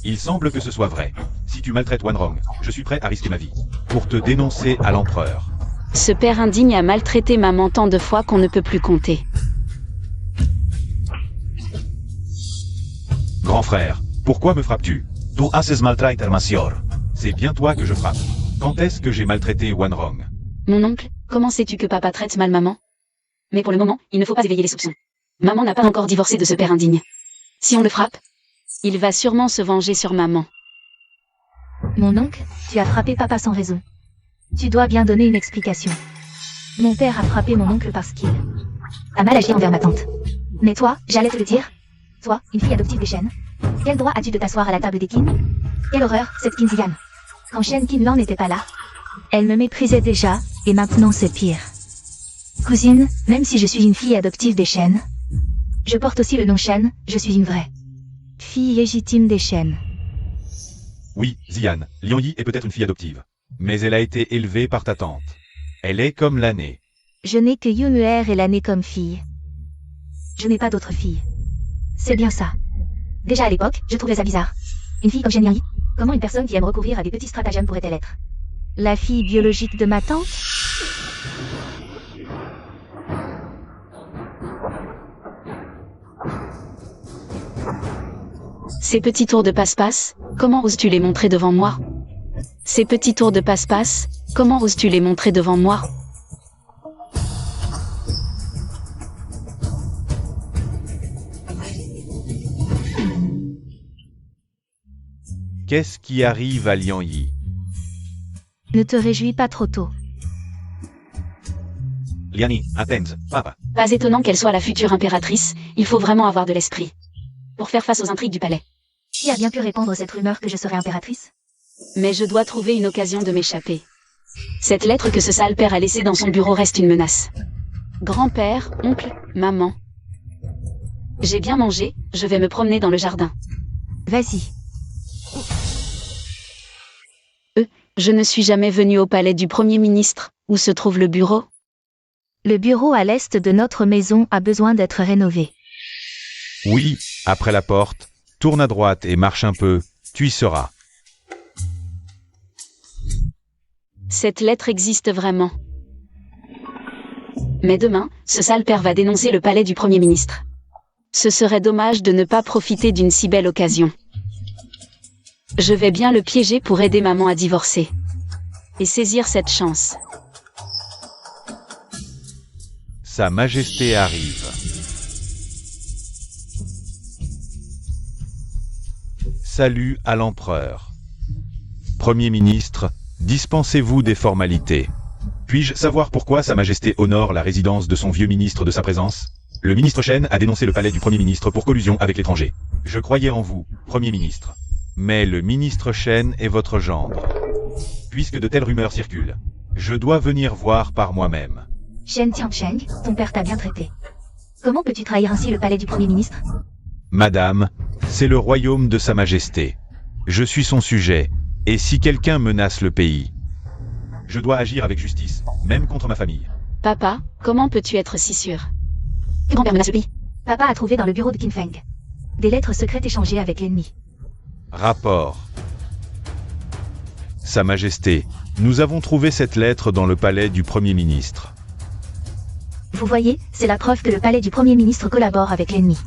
Il semble que ce soit vrai. Si tu maltraites Wanrong, je suis prêt à risquer ma vie. Pour te dénoncer à l'empereur. Ce père indigne a maltraité maman tant de fois qu'on ne peut plus compter. Grand frère, pourquoi me frappes-tu? Tu haces maltraiter Macior. C'est bien toi que je frappe. Quand est-ce que j'ai maltraité Wanrong? Mon oncle, comment sais-tu que papa traite mal maman? Mais pour le moment, il ne faut pas éveiller les soupçons. Maman n'a pas encore divorcé de ce père indigne. Si on le frappe, il va sûrement se venger sur maman. Mon oncle, tu as frappé papa sans raison. Tu dois bien donner une explication. Mon père a frappé mon oncle parce qu'il a mal agi envers ma tante. Mais toi, j'allais te le dire. Toi, une fille adoptive des Shen. Quel droit as-tu de t'asseoir à la table des Qin? Quelle horreur, cette Qin Zigan. Quand Shen Qinlan n'était pas là, elle me méprisait déjà, et maintenant c'est pire. Cousine, même si je suis une fille adoptive des Shen, je porte aussi le nom Shen, je suis une vraie fille légitime des Shen. Oui, Zian, Lian Yi est peut-être une fille adoptive. Mais elle a été élevée par ta tante. Elle est comme l'aînée. Je n'ai que Yonuer et l'année comme fille. Je n'ai pas d'autre fille. C'est bien ça. Déjà à l'époque, je trouvais ça bizarre. Une fille comme Shen Liang Yi, comment une personne qui aime recourir à des petits stratagèmes pourrait-elle être la fille biologique de ma tante? Ces petits tours de passe-passe, comment oses-tu les montrer devant moi? Ces petits tours de passe-passe, comment oses-tu les montrer devant moi? Qu'est-ce qui arrive à Lian Yi? Ne te réjouis pas trop tôt. Liani, Athens, papa. Pas étonnant qu'elle soit la future impératrice, il faut vraiment avoir de l'esprit. Pour faire face aux intrigues du palais. Qui a bien pu répandre cette rumeur que je serais impératrice? Mais je dois trouver une occasion de m'échapper. Cette lettre que ce sale père a laissée dans son bureau reste une menace. Grand-père, oncle, maman. J'ai bien mangé, je vais me promener dans le jardin. Vas-y. Je ne suis jamais venue au palais du Premier ministre, où se trouve le bureau. Le bureau à l'est de notre maison a besoin d'être rénové. Oui, après la porte, tourne à droite et marche un peu, tu y seras. Cette lettre existe vraiment. Mais demain, ce sale père va dénoncer le palais du Premier ministre. Ce serait dommage de ne pas profiter d'une si belle occasion. Je vais bien le piéger pour aider maman à divorcer. Et saisir cette chance. Sa Majesté arrive. Salut à l'empereur. Premier ministre, dispensez-vous des formalités. Puis-je savoir pourquoi Sa Majesté honore la résidence de son vieux ministre de sa présence? Le ministre Shen a dénoncé le palais du Premier ministre pour collusion avec l'étranger. Je croyais en vous, Premier ministre. Mais le ministre Shen est votre gendre. Puisque de telles rumeurs circulent, je dois venir voir par moi-même. Shen Tiancheng, ton père t'a bien traité. Comment peux-tu trahir ainsi le palais du Premier ministre? Madame, c'est le royaume de Sa Majesté. Je suis son sujet, et si quelqu'un menace le pays, je dois agir avec justice, même contre ma famille. Papa, comment peux-tu être si sûr? Que grand-père menace le pays? Papa a trouvé dans le bureau de Qin Feng des lettres secrètes échangées avec l'ennemi. Rapport. Sa Majesté, nous avons trouvé cette lettre dans le palais du Premier ministre. Vous voyez, c'est la preuve que le palais du Premier ministre collabore avec l'ennemi.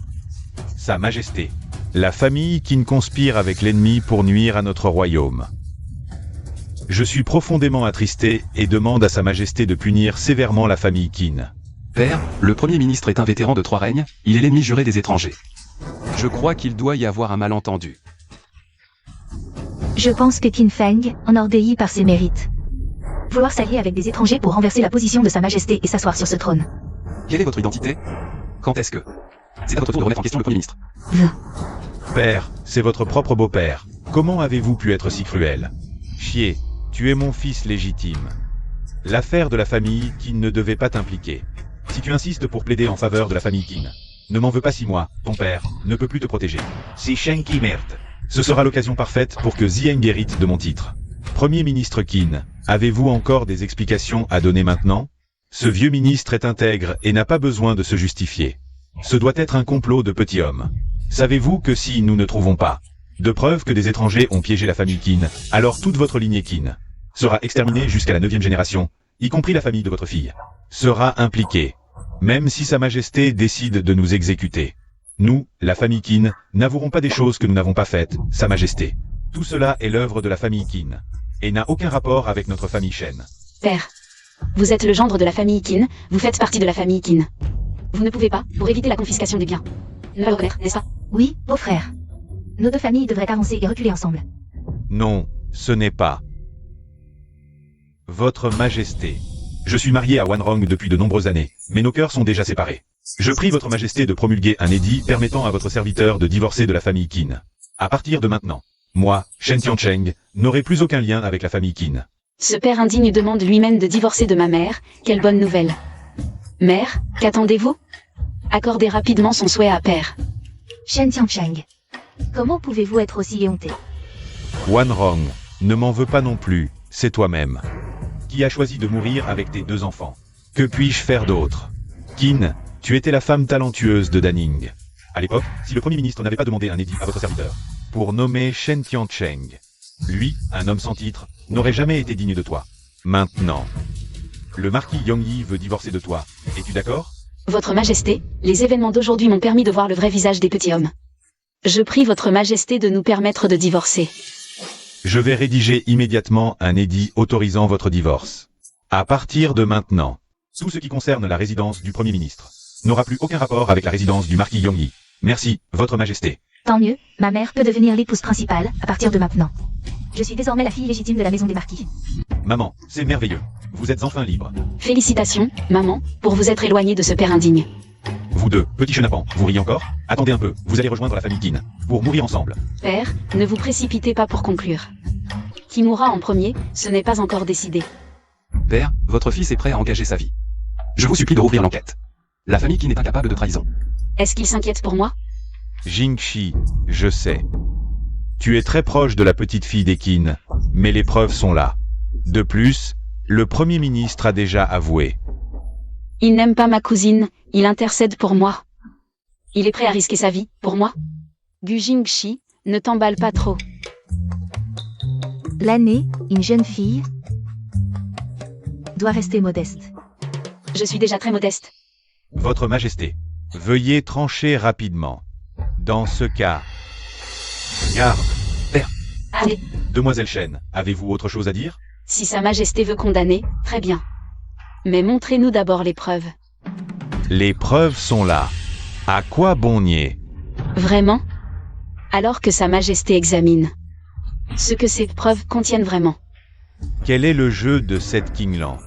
Sa Majesté, la famille qui conspire avec l'ennemi pour nuire à notre royaume. Je suis profondément attristé et demande à Sa Majesté de punir sévèrement la famille Qin. Père, le Premier ministre est un vétéran de 3 règnes, il est l'ennemi juré des étrangers. Je crois qu'il doit y avoir un malentendu. Je pense que Qin Feng, enorgueilli par ses mérites, vouloir s'allier avec des étrangers pour renverser la position de Sa Majesté et s'asseoir sur ce trône. Quelle est votre identité? Quand est-ce que... C'est à votre tour de remettre en question le Premier ministre. Père, c'est votre propre beau-père. Comment avez-vous pu être si cruel? Chier, tu es mon fils légitime. L'affaire de la famille Qin ne devait pas t'impliquer. Si tu insistes pour plaider en faveur de la famille Qin, ne m'en veux pas si moi, ton père, ne peut plus te protéger. Si Shen qui merde. Ce sera l'occasion parfaite pour que Zieng hérite de mon titre. Premier ministre Qin, avez-vous encore des explications à donner maintenant? Ce vieux ministre est intègre et n'a pas besoin de se justifier. Ce doit être un complot de petits hommes. Savez-vous que si nous ne trouvons pas De preuve que des étrangers ont piégé la famille Qin, alors toute votre lignée Qin sera exterminée jusqu'à la 9e génération, y compris la famille de votre fille, sera impliquée, même si Sa Majesté décide de nous exécuter. Nous, la famille Qin, n'avouerons pas des choses que nous n'avons pas faites, Sa Majesté. Tout cela est l'œuvre de la famille Qin, et n'a aucun rapport avec notre famille Shen. Père, vous êtes le gendre de la famille Qin, vous faites partie de la famille Qin. Vous ne pouvez pas, pour éviter la confiscation des biens, ne pas le reconnaître, n'est-ce pas? Oui, beau-frère. Nos deux familles devraient avancer et reculer ensemble. Non, ce n'est pas. Votre Majesté. Je suis marié à Wanrong depuis de nombreuses années, mais nos cœurs sont déjà séparés. Je prie votre Majesté de promulguer un édit permettant à votre serviteur de divorcer de la famille Qin. À partir de maintenant, moi, Shen Tiancheng, n'aurai plus aucun lien avec la famille Qin. Ce père indigne demande lui-même de divorcer de ma mère, quelle bonne nouvelle. Mère, qu'attendez-vous? Accordez rapidement son souhait à père. Shen Tiancheng. Comment pouvez-vous être aussi éhonté? Wanrong, ne m'en veux pas non plus, c'est toi-même qui as choisi de mourir avec tes 2 enfants. Que puis-je faire d'autre? Qin, tu étais la femme talentueuse de Daning. À l'époque, si le Premier ministre n'avait pas demandé un édit à votre serviteur pour nommer Shen Tiancheng, lui, un homme sans titre, n'aurait jamais été digne de toi. Maintenant, le marquis Yongyi veut divorcer de toi. Es-tu d'accord? Votre Majesté, les événements d'aujourd'hui m'ont permis de voir le vrai visage des petits hommes. Je prie votre Majesté de nous permettre de divorcer. Je vais rédiger immédiatement un édit autorisant votre divorce. À partir de maintenant, tout ce qui concerne la résidence du Premier ministre n'aura plus aucun rapport avec la résidence du marquis Yongyi. Merci, votre Majesté. Tant mieux, ma mère peut devenir l'épouse principale à partir de maintenant. Je suis désormais la fille légitime de la maison des marquis. Maman, c'est merveilleux. Vous êtes enfin libre. Félicitations, maman, pour vous être éloignée de ce père indigne. Vous deux, petits chenapans, vous riez encore? Attendez un peu, vous allez rejoindre la famille Qin, pour mourir ensemble. Père, ne vous précipitez pas pour conclure. Qui mourra en premier, ce n'est pas encore décidé. Père, votre fils est prêt à engager sa vie. Je vous supplie de rouvrir l'enquête. La famille qui n'est incapable de trahison. Est-ce qu'il s'inquiète pour moi? Jingxi, je sais. Tu es très proche de la petite fille des Qin, mais les preuves sont là. De plus, le Premier ministre a déjà avoué. Il n'aime pas ma cousine, il intercède pour moi. Il est prêt à risquer sa vie, pour moi? Gu Jingxi, ne t'emballe pas trop. L'année, une jeune fille, doit rester modeste. Je suis déjà très modeste. Votre Majesté, veuillez trancher rapidement. Dans ce cas... Garde. Père. Allez, Demoiselle Shen, avez-vous autre chose à dire? si Sa Majesté veut condamner, très bien. Mais montrez-nous d'abord les preuves. Les preuves sont là. À quoi bon nier? Vraiment? Alors que Sa Majesté examine ce que ces preuves contiennent vraiment. Quel est le jeu de cette Qinglan?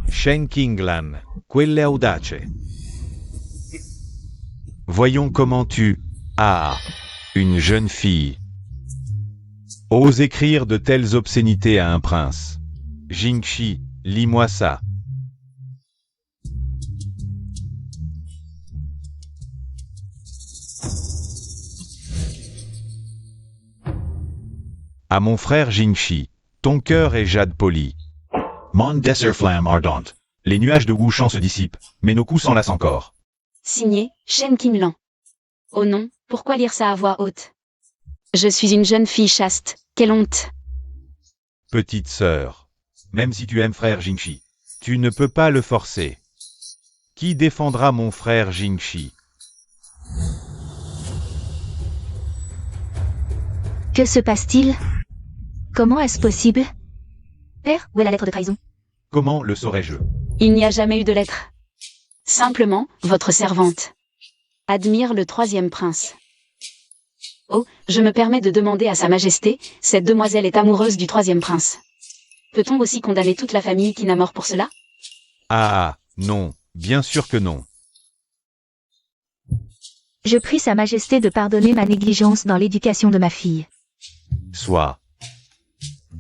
Shen Qinglan, quelle audace. Voyons comment tu... Ah, une jeune fille. Ose écrire de telles obscénités à un prince. Jingxi, lis-moi ça. À mon frère Jingxi, ton cœur est jade poli. Mon desser flamme ardente. Les nuages de Wuchan se dissipent, mais nos coups s'enlacent encore. Signé, Shen Qinglan. Oh non, pourquoi lire ça à voix haute? Je suis une jeune fille chaste, quelle honte. Petite sœur, même si tu aimes frère Jingxi, tu ne peux pas le forcer. Qui défendra mon frère Jingxi? Que se passe-t-il? Comment est-ce possible? Père, où est la lettre de trahison? Comment le saurais-je? Il n'y a jamais eu de lettre. Simplement, votre servante. Admire le 3e prince. Oh, je me permets de demander à Sa Majesté, cette demoiselle est amoureuse du 3e prince. Peut-on aussi condamner toute la famille qui n'a mort pour cela? Ah, non, bien sûr que non. Je prie Sa Majesté de pardonner ma négligence dans l'éducation de ma fille. Soit.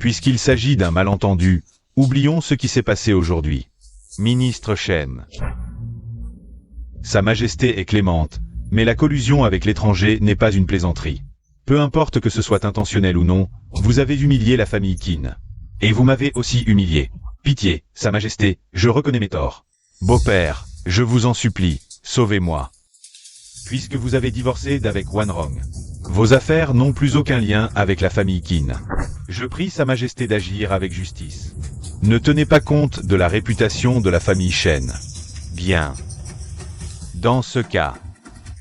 Puisqu'il s'agit d'un malentendu, oublions ce qui s'est passé aujourd'hui. Ministre Shen. Sa Majesté est clémente, mais la collusion avec l'étranger n'est pas une plaisanterie. Peu importe que ce soit intentionnel ou non, vous avez humilié la famille Qin. Et vous m'avez aussi humilié. Pitié, Sa Majesté, je reconnais mes torts. Beau-père, je vous en supplie, sauvez-moi. Puisque vous avez divorcé d'avec Wanrong, vos affaires n'ont plus aucun lien avec la famille Qin. Je prie Sa Majesté d'agir avec justice. Ne tenez pas compte de la réputation de la famille Shen. Bien. Dans ce cas,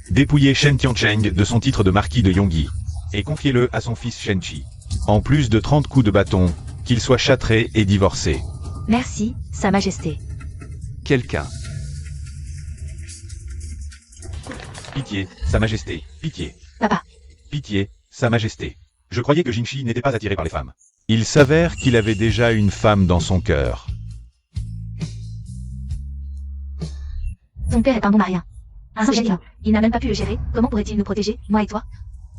dépouillez Shen Tiancheng de son titre de marquis de Yongyi, et confiez-le à son fils Shen Qi. En plus de 30 coups de bâton, qu'il soit châtré et divorcé. Merci, Sa Majesté. Quelqu'un. Pitié, Sa Majesté, pitié. Papa. Pitié, Sa Majesté. Je croyais que Jingxi n'était pas attiré par les femmes. Il s'avère qu'il avait déjà une femme dans son cœur. Ton père est un bon marien. Un saint divin. Il n'a même pas pu le gérer. Comment pourrait-il nous protéger, moi et toi?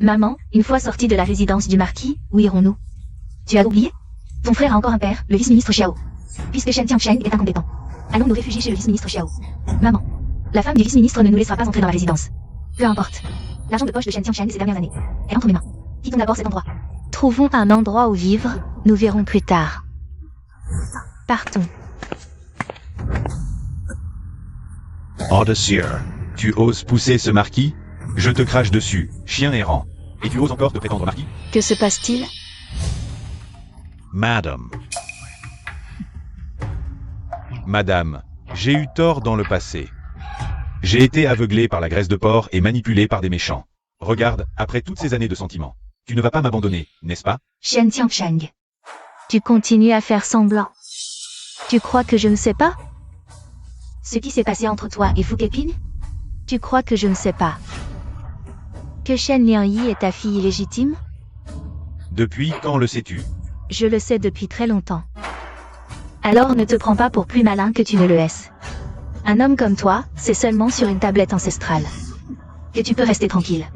Maman, une fois sortis de la résidence du marquis, où irons-nous? Tu as oublié? Ton frère a encore un père, le vice-ministre Xiao. Puisque Shen Tiancheng est incompétent. Allons nous réfugier chez le vice-ministre Xiao. Maman. La femme du vice-ministre ne nous laissera pas entrer dans la résidence. Peu importe. L'argent de poche de Shen Tiancheng ces dernières années est entre mes mains. Quittons d'abord cet endroit. Trouvons un endroit où vivre, nous verrons plus tard. Partons. Audacieux. Tu oses pousser ce marquis? Je te crache dessus, chien errant. Et tu oses encore te prétendre marquis? Que se passe-t-il? Madame. Madame, j'ai eu tort dans le passé. J'ai été aveuglé par la graisse de porc et manipulé par des méchants. Regarde, après toutes ces années de sentiments, tu ne vas pas m'abandonner, n'est-ce pas? Shen Tiancheng. Tu continues à faire semblant. Tu crois que je ne sais pas? Ce qui s'est passé entre toi et Fu Keping? Tu crois que je ne sais pas? Que Shen Liangyi est ta fille illégitime? Depuis quand le sais-tu? Je le sais depuis très longtemps. Alors ne te prends pas pour plus malin que tu ne le es. Un homme comme toi, c'est seulement sur une tablette ancestrale que tu peux rester tranquille.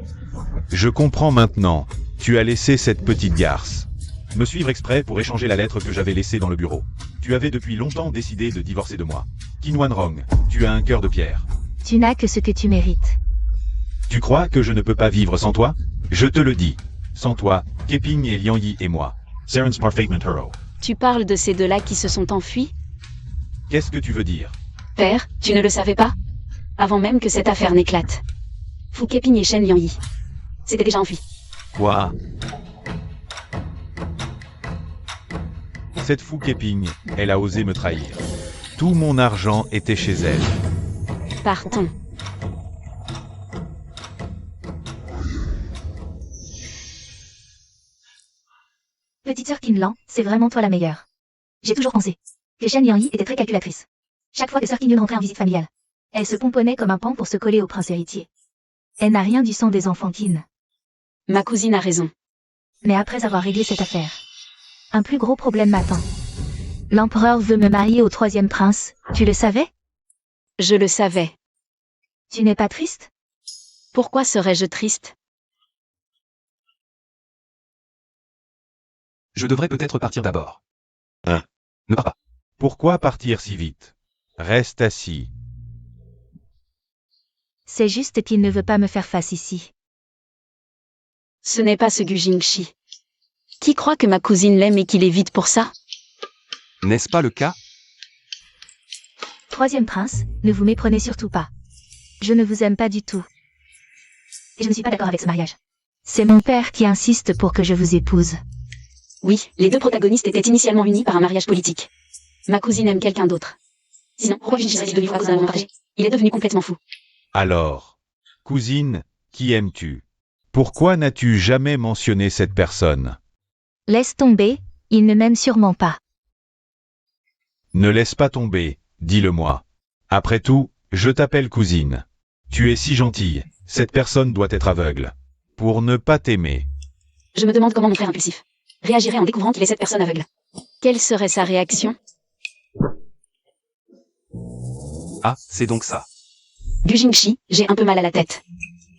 Je comprends maintenant. Tu as laissé cette petite garce me suivre exprès pour échanger la lettre que j'avais laissée dans le bureau. Tu avais depuis longtemps décidé de divorcer de moi. Qin Wanrong, tu as un cœur de pierre. Tu n'as que ce que tu mérites. Tu crois que je ne peux pas vivre sans toi? Je te le dis. Sans toi, Keping et Liangyi et moi. Seren's Parfaitement Hero. Tu parles de ces deux-là qui se sont enfuis? Qu'est-ce que tu veux dire? Père, tu ne le savais pas? Avant même que cette affaire n'éclate. Fu Keping et Shen Liangyi s'étaient déjà enfuis. Quoi? Cette Fu Keping, elle a osé me trahir. Tout mon argent était chez elle. Partons. Petite sœur Qinlan, c'est vraiment toi la meilleure. J'ai toujours pensé que Shen Liangyi était très calculatrice. Chaque fois que sœur Qingyun rentrait en visite familiale, elle se pomponnait comme un paon pour se coller au prince héritier. Elle n'a rien du sang des enfants Qin. Ma cousine a raison. Mais après avoir réglé cette affaire, un plus gros problème m'attend. L'empereur veut me marier au 3e prince, tu le savais? Je le savais. Tu n'es pas triste? Pourquoi serais-je triste? Je devrais peut-être partir d'abord. Hein? Ne pars pas. Pourquoi partir si vite? Reste assis. C'est juste qu'il ne veut pas me faire face ici. Ce n'est pas ce Gu Jingxi. Qui croit que ma cousine l'aime et qu'il est vite pour ça? N'est-ce pas le cas? 3e prince, ne vous méprenez surtout pas. Je ne vous aime pas du tout. Et je ne suis pas d'accord avec ce mariage. C'est mon père qui insiste pour que je vous épouse. Oui, les deux protagonistes étaient initialement unis par un mariage politique. Ma cousine aime quelqu'un d'autre. Sinon, pourquoi Jingxi serait-il devenu fou à cause d'un amour partagé? Il est devenu complètement fou. Alors, cousine, qui aimes-tu? Pourquoi n'as-tu jamais mentionné cette personne? Laisse tomber, il ne m'aime sûrement pas. Ne laisse pas tomber, dis-le-moi. Après tout, je t'appelle cousine. Tu es si gentille, cette personne doit être aveugle. Pour ne pas t'aimer. Je me demande comment mon frère impulsif réagirait en découvrant qu'il est cette personne aveugle. Quelle serait sa réaction? Ah, c'est donc ça. Gu Jingxi, j'ai un peu mal à la tête.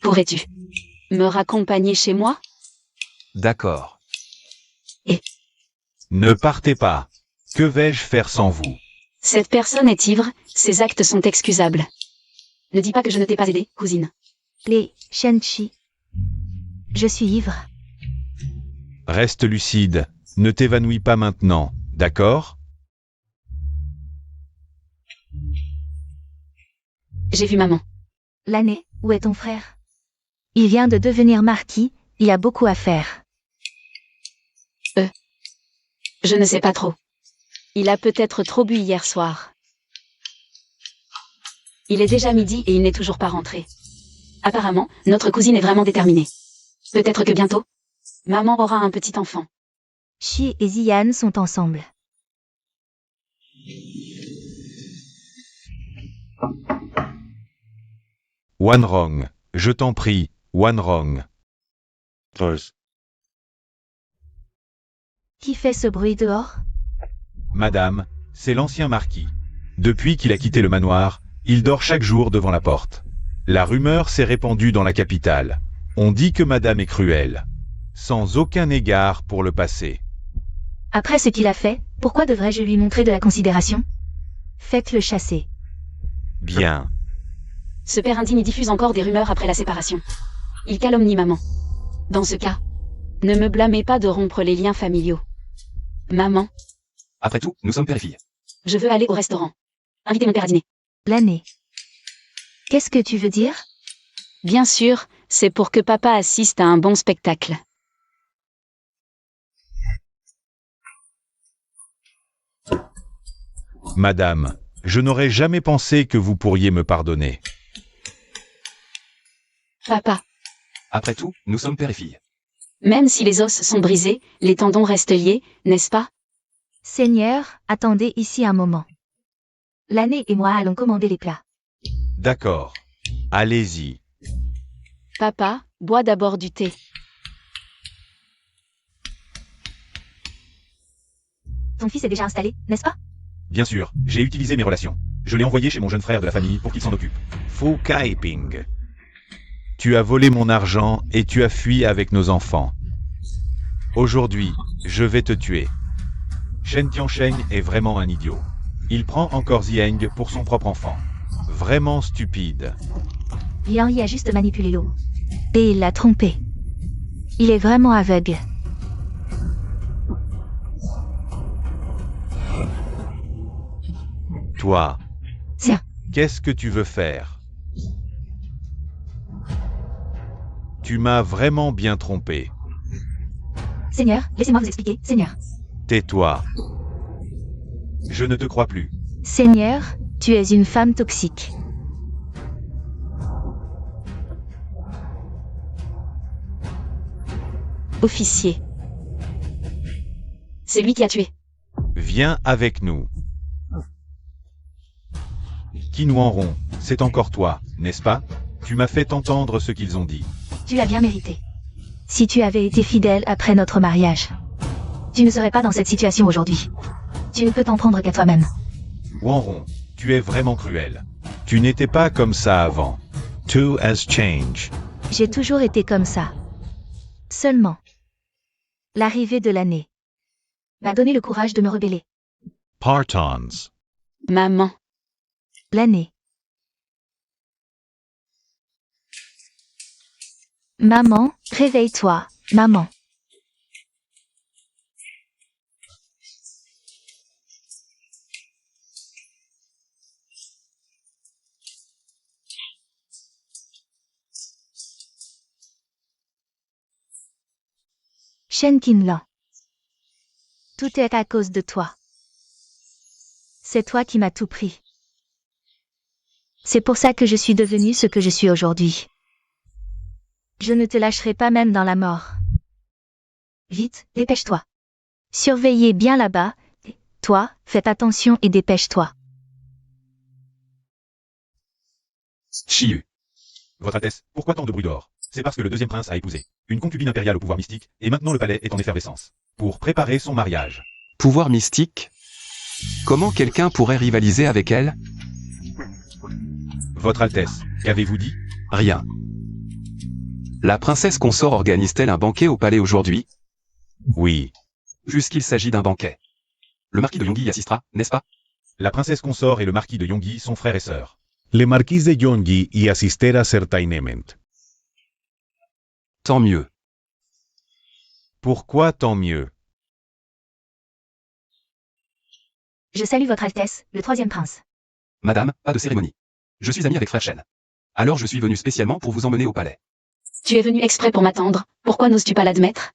Pourrais-tu me raccompagner chez moi? D'accord. Ne partez pas. Que vais-je faire sans vous? Cette personne est ivre, ses actes sont excusables. Ne dis pas que je ne t'ai pas aidé, cousine. Les Shenchi. Je suis ivre. Reste lucide, ne t'évanouis pas maintenant, D'accord? J'ai vu maman. L'année, où est ton frère? Il vient de devenir marquis, il a beaucoup à faire. Je ne sais pas trop. Il a peut-être trop bu hier soir. Il est déjà midi et il n'est toujours pas rentré. Apparemment, notre cousine est vraiment déterminée. Peut-être que bientôt, maman aura un petit enfant. Shi et Ziyan sont ensemble. Wanrong, je t'en prie, Wanrong. Close. Qui fait ce bruit dehors? Madame, c'est l'ancien marquis. Depuis qu'il a quitté le manoir, il dort chaque jour devant la porte. La rumeur s'est répandue dans la capitale. On dit que madame est cruelle. Sans aucun égard pour le passé. Après ce qu'il a fait, pourquoi devrais-je lui montrer de la considération? Faites-le chasser. Bien. Ce père indigne diffuse encore des rumeurs après la séparation. Il calomnie maman. Dans ce cas, ne me blâmez pas de rompre les liens familiaux. Maman, Après tout, nous sommes père et fille. je veux aller au restaurant. Invitez mon père à dîner. L'année. Qu'est-ce que tu veux dire? Bien sûr, c'est pour que papa assiste à un bon spectacle. Madame, je n'aurais jamais pensé que vous pourriez me pardonner. Papa, Après tout, nous sommes père et fille. même si les os sont brisés, les tendons restent liés, n'est-ce pas? Seigneur, attendez ici un moment. L'année et moi allons commander les plats. D'accord. Allez-y. Papa, bois d'abord du thé. Ton fils est déjà installé, n'est-ce pas? Bien sûr, j'ai utilisé mes relations. Je l'ai envoyé chez mon jeune frère de la famille pour qu'il s'en occupe. Fu Kaiping. Tu as volé mon argent et tu as fui avec nos enfants. Aujourd'hui, je vais te tuer. Shen Tiansheng est vraiment un idiot. Il prend encore Zieng pour son propre enfant. Vraiment stupide. Liang Yi a juste manipulé l'eau. Et il l'a trompé. Il est vraiment aveugle. Toi, Tiens, qu'est-ce que tu veux faire? Tu m'as vraiment bien trompé. Seigneur, laissez-moi vous expliquer, Seigneur. Tais-toi. Je ne te crois plus. Seigneur, tu es une femme toxique. Officier. C'est lui qui a tué. Viens avec nous. Kinouanron, c'est encore toi, n'est-ce pas? Tu m'as fait entendre ce qu'ils ont dit. Tu as bien mérité. Si tu avais été fidèle après notre mariage, tu ne serais pas dans cette situation aujourd'hui. Tu ne peux t'en prendre qu'à toi-même. Wanron, tu es vraiment cruel. Tu n'étais pas comme ça avant. Two as change. J'ai toujours été comme ça. Seulement, l'arrivée de l'année m'a donné le courage de me rebeller. Partons. Maman, L'année. Maman, réveille-toi, maman. Shen Qinlan. Tout est à cause de toi. C'est toi qui m'as tout pris. C'est pour ça que je suis devenue ce que je suis aujourd'hui. Je ne te lâcherai pas même dans la mort. Vite, dépêche-toi. Surveillez bien là-bas. Toi, faites attention et dépêche-toi. Shiyu. Votre Altesse, pourquoi tant de bruit dehors? C'est parce que le deuxième prince a épousé une concubine impériale au pouvoir mystique, et maintenant le palais est en effervescence. Pour préparer son mariage. Pouvoir mystique? Comment quelqu'un pourrait rivaliser avec elle? Votre Altesse, qu'avez-vous dit? Rien. La princesse consort organise-t-elle un banquet au palais aujourd'hui? Oui. Puisqu'il s'agit d'un banquet. Le marquis de Yongui y assistera, n'est-ce pas? La princesse consort et le marquis de Yongui sont frères et sœurs. Le marquis de Yongui y assistera certainement. Tant mieux. Pourquoi tant mieux? Je salue votre Altesse, le troisième prince. Madame, pas de cérémonie. Je suis ami avec frère Shen. Alors je suis venu spécialement pour vous emmener au palais. Tu es venu exprès pour m'attendre, pourquoi n'oses-tu pas l'admettre?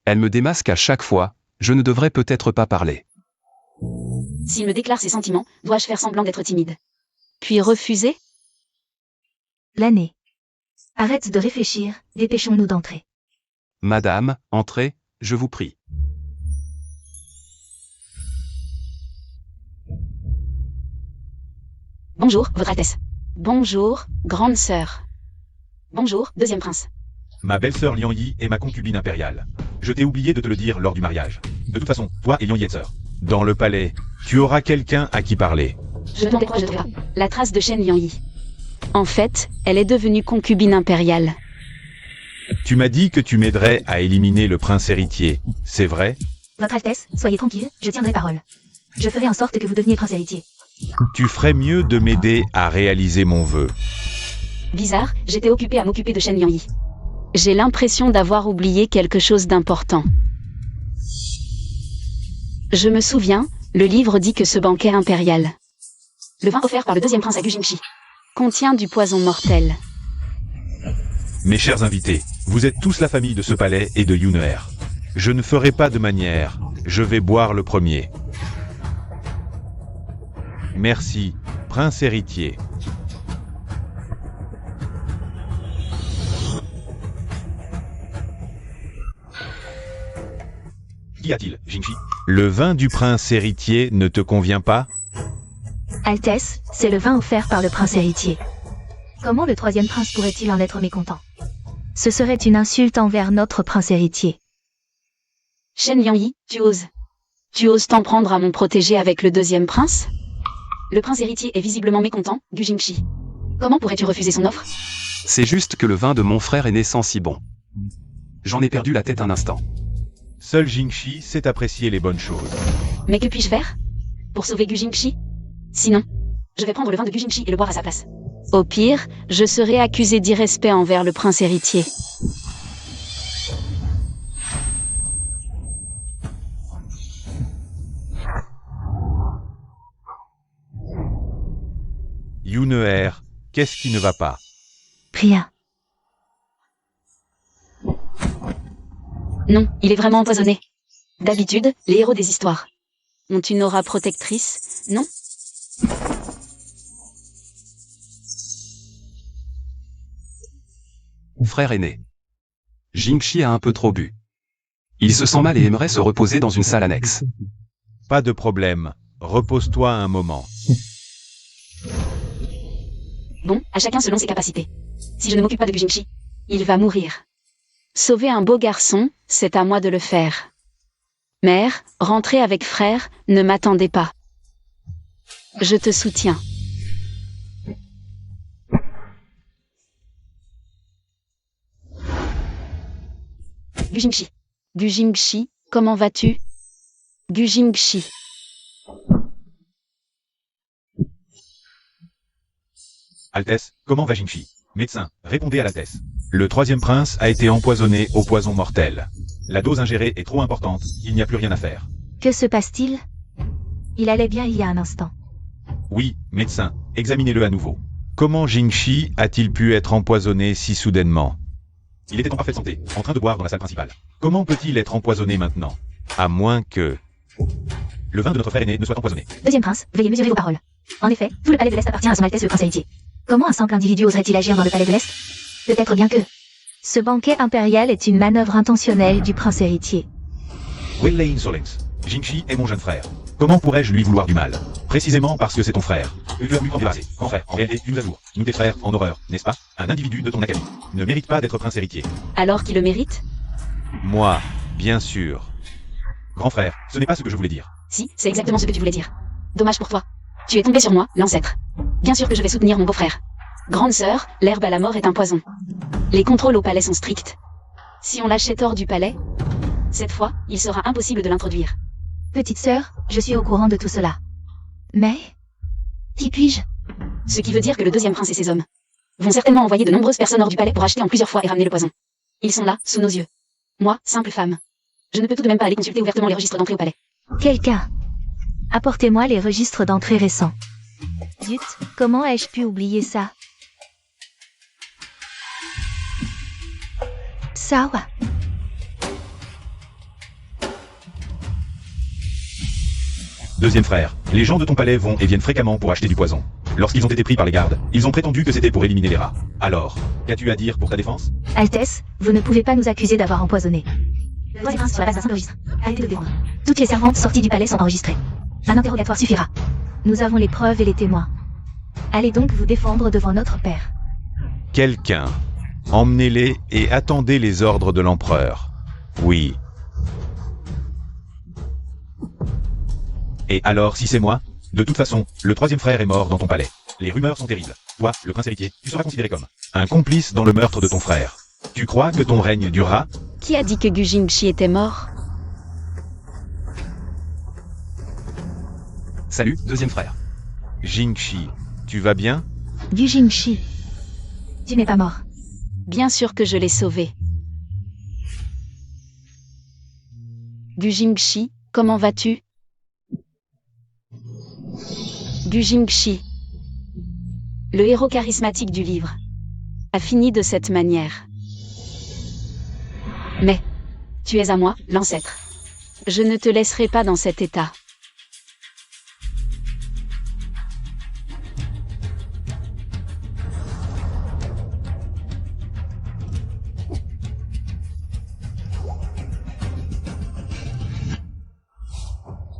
Elle me démasque à chaque fois, je ne devrais peut-être pas parler. S'il me déclare ses sentiments, dois-je faire semblant d'être timide? Puis refuser? L'année. Arrête de réfléchir, dépêchons-nous d'entrer. Madame, entrez, je vous prie. Bonjour, votre Altesse. Bonjour, grande sœur. Bonjour, deuxième prince. Ma belle-sœur Liang Yi est ma concubine impériale. Je t'ai oublié de te le dire lors du mariage. De toute façon, toi et Liang Yi êtes sœurs. Dans le palais, tu auras quelqu'un à qui parler. Je m'en décroche de toi. La trace de Shen Liangyi. En fait, elle est devenue concubine impériale. Tu m'as dit que tu m'aiderais à éliminer le prince héritier, c'est vrai? Votre Altesse, soyez tranquille, je tiendrai parole. Je ferai en sorte que vous deveniez prince héritier. Tu ferais mieux de m'aider à réaliser mon vœu. Bizarre, j'étais occupée à m'occuper de Shen Liangyi. J'ai l'impression d'avoir oublié quelque chose d'important. Je me souviens, le livre dit que ce banquet impérial, le vin offert par le deuxième prince à Gu Jingxi, contient du poison mortel. Mes chers invités, vous êtes tous la famille de ce palais et de Yuneer. Je ne ferai pas de manière, je vais boire le premier. Merci, prince héritier. Qu'y a-t-il, Jingxi? Le vin du prince héritier ne te convient pas? Altesse, c'est le vin offert par le prince héritier. Comment le troisième prince pourrait-il en être mécontent? Ce serait une insulte envers notre prince héritier. Shen Liangyi, tu oses. Tu oses t'en prendre à mon protégé avec le deuxième prince? Le prince héritier est visiblement mécontent, Gu Jingxi. Comment pourrais-tu refuser son offre? C'est juste que le vin de mon frère est naissant si bon. J'en ai perdu la tête un instant. Seul Jingxi sait apprécier les bonnes choses. Mais que puis-je faire? Pour sauver Gu Jingxi? Sinon, je vais prendre le vin de Gu Jingxi et le boire à sa place. Au pire, je serai accusé d'irrespect envers le prince héritier. Yuneer, qu'est-ce qui ne va pas? Rien. Non, il est vraiment empoisonné. D'habitude, les héros des histoires ont une aura protectrice, non? Frère aîné. Jingxi a un peu trop bu. Il se sent mal et aimerait se reposer dans une salle annexe. Pas de problème, repose-toi un moment. Bon, à chacun selon ses capacités. Si je ne m'occupe pas de Gu Jingxi, il va mourir. Sauver un beau garçon, c'est à moi de le faire. Mère, rentrer avec frère, ne m'attendez pas. Je te soutiens. Gu Jingxi. Gu Jingxi, comment vas-tu? Gu Jingxi. Altesse, comment va Jingxi? Médecin, répondez à l'Altesse. Le troisième prince a été empoisonné au poison mortel. La dose ingérée est trop importante, il n'y a plus rien à faire. Que se passe-t-il? Il allait bien il y a un instant. Oui, médecin, examinez-le à nouveau. Comment Jingxi a-t-il pu être empoisonné si soudainement? Il était en parfaite santé, en train de boire dans la salle principale. Comment peut-il être empoisonné maintenant? À moins que... le vin de notre frère aîné ne soit empoisonné. Deuxième prince, veuillez mesurer vos paroles. En effet, tout le palais de l'Est appartient à son Altesse le prince héritier. Comment un simple individu oserait-il agir dans le palais de l'Est? Peut-être bien que... Ce banquet impérial est une manœuvre intentionnelle du prince héritier. Will insolence. Jingxi est mon jeune frère. Comment pourrais-je lui vouloir du mal? Précisément parce que c'est ton frère. Tu dois lui en débarrasser. Grand frère, en réalité, tu nous amours. Nous tes frères, en horreur, n'est-ce pas? Un individu de ton académie ne mérite pas d'être prince héritier. Alors qu'il le mérite? Moi, bien sûr. Grand frère, ce n'est pas ce que je voulais dire. Si, c'est exactement ce que tu voulais dire. Dommage pour toi. Tu es tombé sur moi, l'ancêtre. Bien sûr que je vais soutenir mon beau-frère. Grande sœur, l'herbe à la mort est un poison. Les contrôles au palais sont stricts. Si on l'achète hors du palais, cette fois, il sera impossible de l'introduire. Petite sœur, je suis au courant de tout cela. Mais... qui puis-je? Ce qui veut dire que le deuxième prince et ses hommes vont certainement envoyer de nombreuses personnes hors du palais pour acheter en plusieurs fois et ramener le poison. Ils sont là, sous nos yeux. Moi, simple femme. Je ne peux tout de même pas aller consulter ouvertement les registres d'entrée au palais. Quelqu'un Apportez-moi les registres d'entrée récents. Zut, comment ai-je pu oublier ça? Sawa. Deuxième frère, les gens de ton palais vont et viennent fréquemment pour acheter du poison. Lorsqu'ils ont été pris par les gardes, ils ont prétendu que c'était pour éliminer les rats. Alors, qu'as-tu à dire pour ta défense? Altesse, vous ne pouvez pas nous accuser d'avoir empoisonné. Le troisième prince sur la base d'un simple registre. Arrêtez de défendre. Toutes les servantes sorties du palais sont enregistrées. Un interrogatoire suffira. Nous avons les preuves et les témoins. Allez donc vous défendre devant notre père. Quelqu'un. Emmenez-les et attendez les ordres de l'empereur. Oui. Et alors, si c'est moi? De toute façon, le troisième frère est mort dans ton palais. Les rumeurs sont terribles. Toi, le prince héritier, tu seras considéré comme un complice dans le meurtre de ton frère. Tu crois que ton règne durera? Qui a dit que Gu Jingxi était mort? Salut, deuxième frère. Jingxi, tu vas bien? Du Jingxi. Tu n'es pas mort. Bien sûr que je l'ai sauvé. Gu Jingxi, comment vas-tu? Gu Jingxi, le héros charismatique du livre, a fini de cette manière. Mais, tu es à moi, l'ancêtre. Je ne te laisserai pas dans cet état.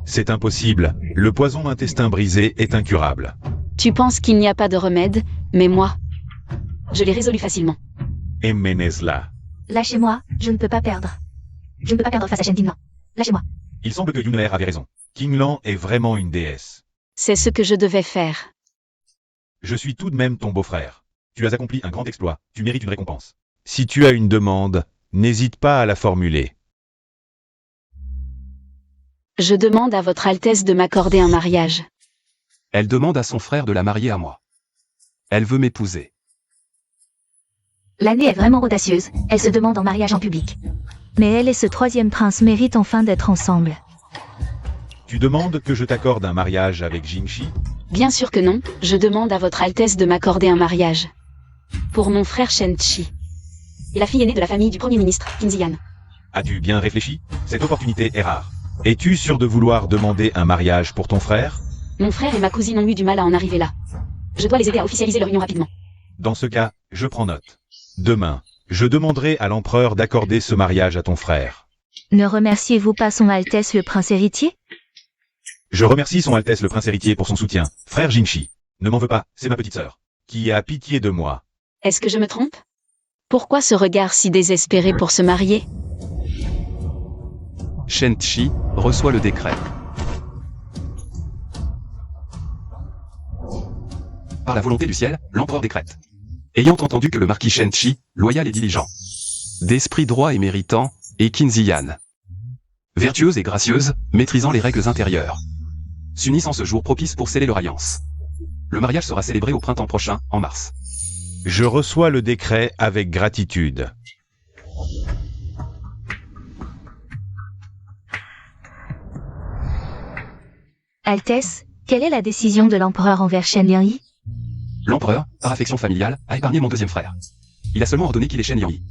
C'est impossible. Le poison intestin brisé est incurable. Tu penses qu'il n'y a pas de remède, mais moi, je l'ai résolu facilement. Emmenez-la. Lâchez-moi, je ne peux pas perdre. Je ne peux pas perdre face à Shen Qinglan. Lâchez-moi. Il semble que Yun'er avait raison. Qinglan est vraiment une déesse. C'est ce que je devais faire. Je suis tout de même ton beau-frère. Tu as accompli un grand exploit, tu mérites une récompense. Si tu as une demande, n'hésite pas à la formuler. Je demande à votre Altesse de m'accorder un mariage. Elle demande à son frère de la marier à moi. Elle veut m'épouser. L'année est vraiment audacieuse, elle se demande en mariage en public. Mais elle et ce troisième prince méritent enfin d'être ensemble. Tu demandes que je t'accorde un mariage avec Jingxi? Bien sûr que non, je demande à votre Altesse de m'accorder un mariage. Pour mon frère Shen Chi. Et la fille aînée de la famille du Premier ministre, Qin Ziyan. As-tu bien réfléchi? Cette opportunité est rare. Es-tu sûr de vouloir demander un mariage pour ton frère? Mon frère et ma cousine ont eu du mal à en arriver là. Je dois les aider à officialiser leur union rapidement. Dans ce cas, je prends note. Demain, je demanderai à l'empereur d'accorder ce mariage à ton frère. Ne remerciez-vous pas son Altesse le prince héritier? Je remercie son Altesse le prince héritier pour son soutien. Frère Jingxi, ne m'en veux pas, c'est ma petite sœur, qui a pitié de moi. Est-ce que je me trompe? Pourquoi ce regard si désespéré pour se marier? Shen Chi reçoit le décret. Par la volonté du ciel, l'empereur décrète. Ayant entendu que le marquis Shen Chi, loyal et diligent, d'esprit droit et méritant, et Qin Ziyan, vertueuse et gracieuse, maîtrisant les règles intérieures, s'unissent en ce jour propice pour sceller leur alliance. Le mariage sera célébré au printemps prochain, en mars. Je reçois le décret avec gratitude. Altesse, quelle est la décision de l'empereur envers Shen Liangyi? L'empereur, par affection familiale, a épargné mon deuxième frère. Il a seulement ordonné qu'il et Shen Liangyi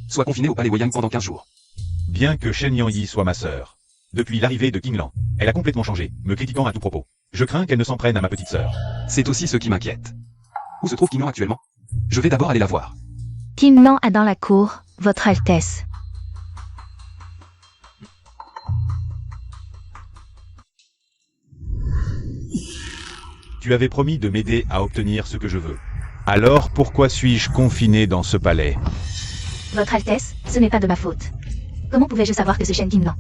soit confiné au palais Weiyang pendant 15 jours. Bien que Shen Liangyi soit ma sœur, depuis l'arrivée de Qinglan, elle a complètement changé, me critiquant à tout propos. Je crains qu'elle ne s'en prenne à ma petite sœur. C'est aussi ce qui m'inquiète. Où se trouve Qinglan actuellement? Je vais d'abord aller la voir. Qinglan a dans la cour, votre Altesse. Tu avais promis de m'aider à obtenir ce que je veux. Alors pourquoi suis-je confiné dans ce palais? Votre Altesse, ce n'est pas de ma faute. Comment pouvais-je savoir que ce Shen Qinglan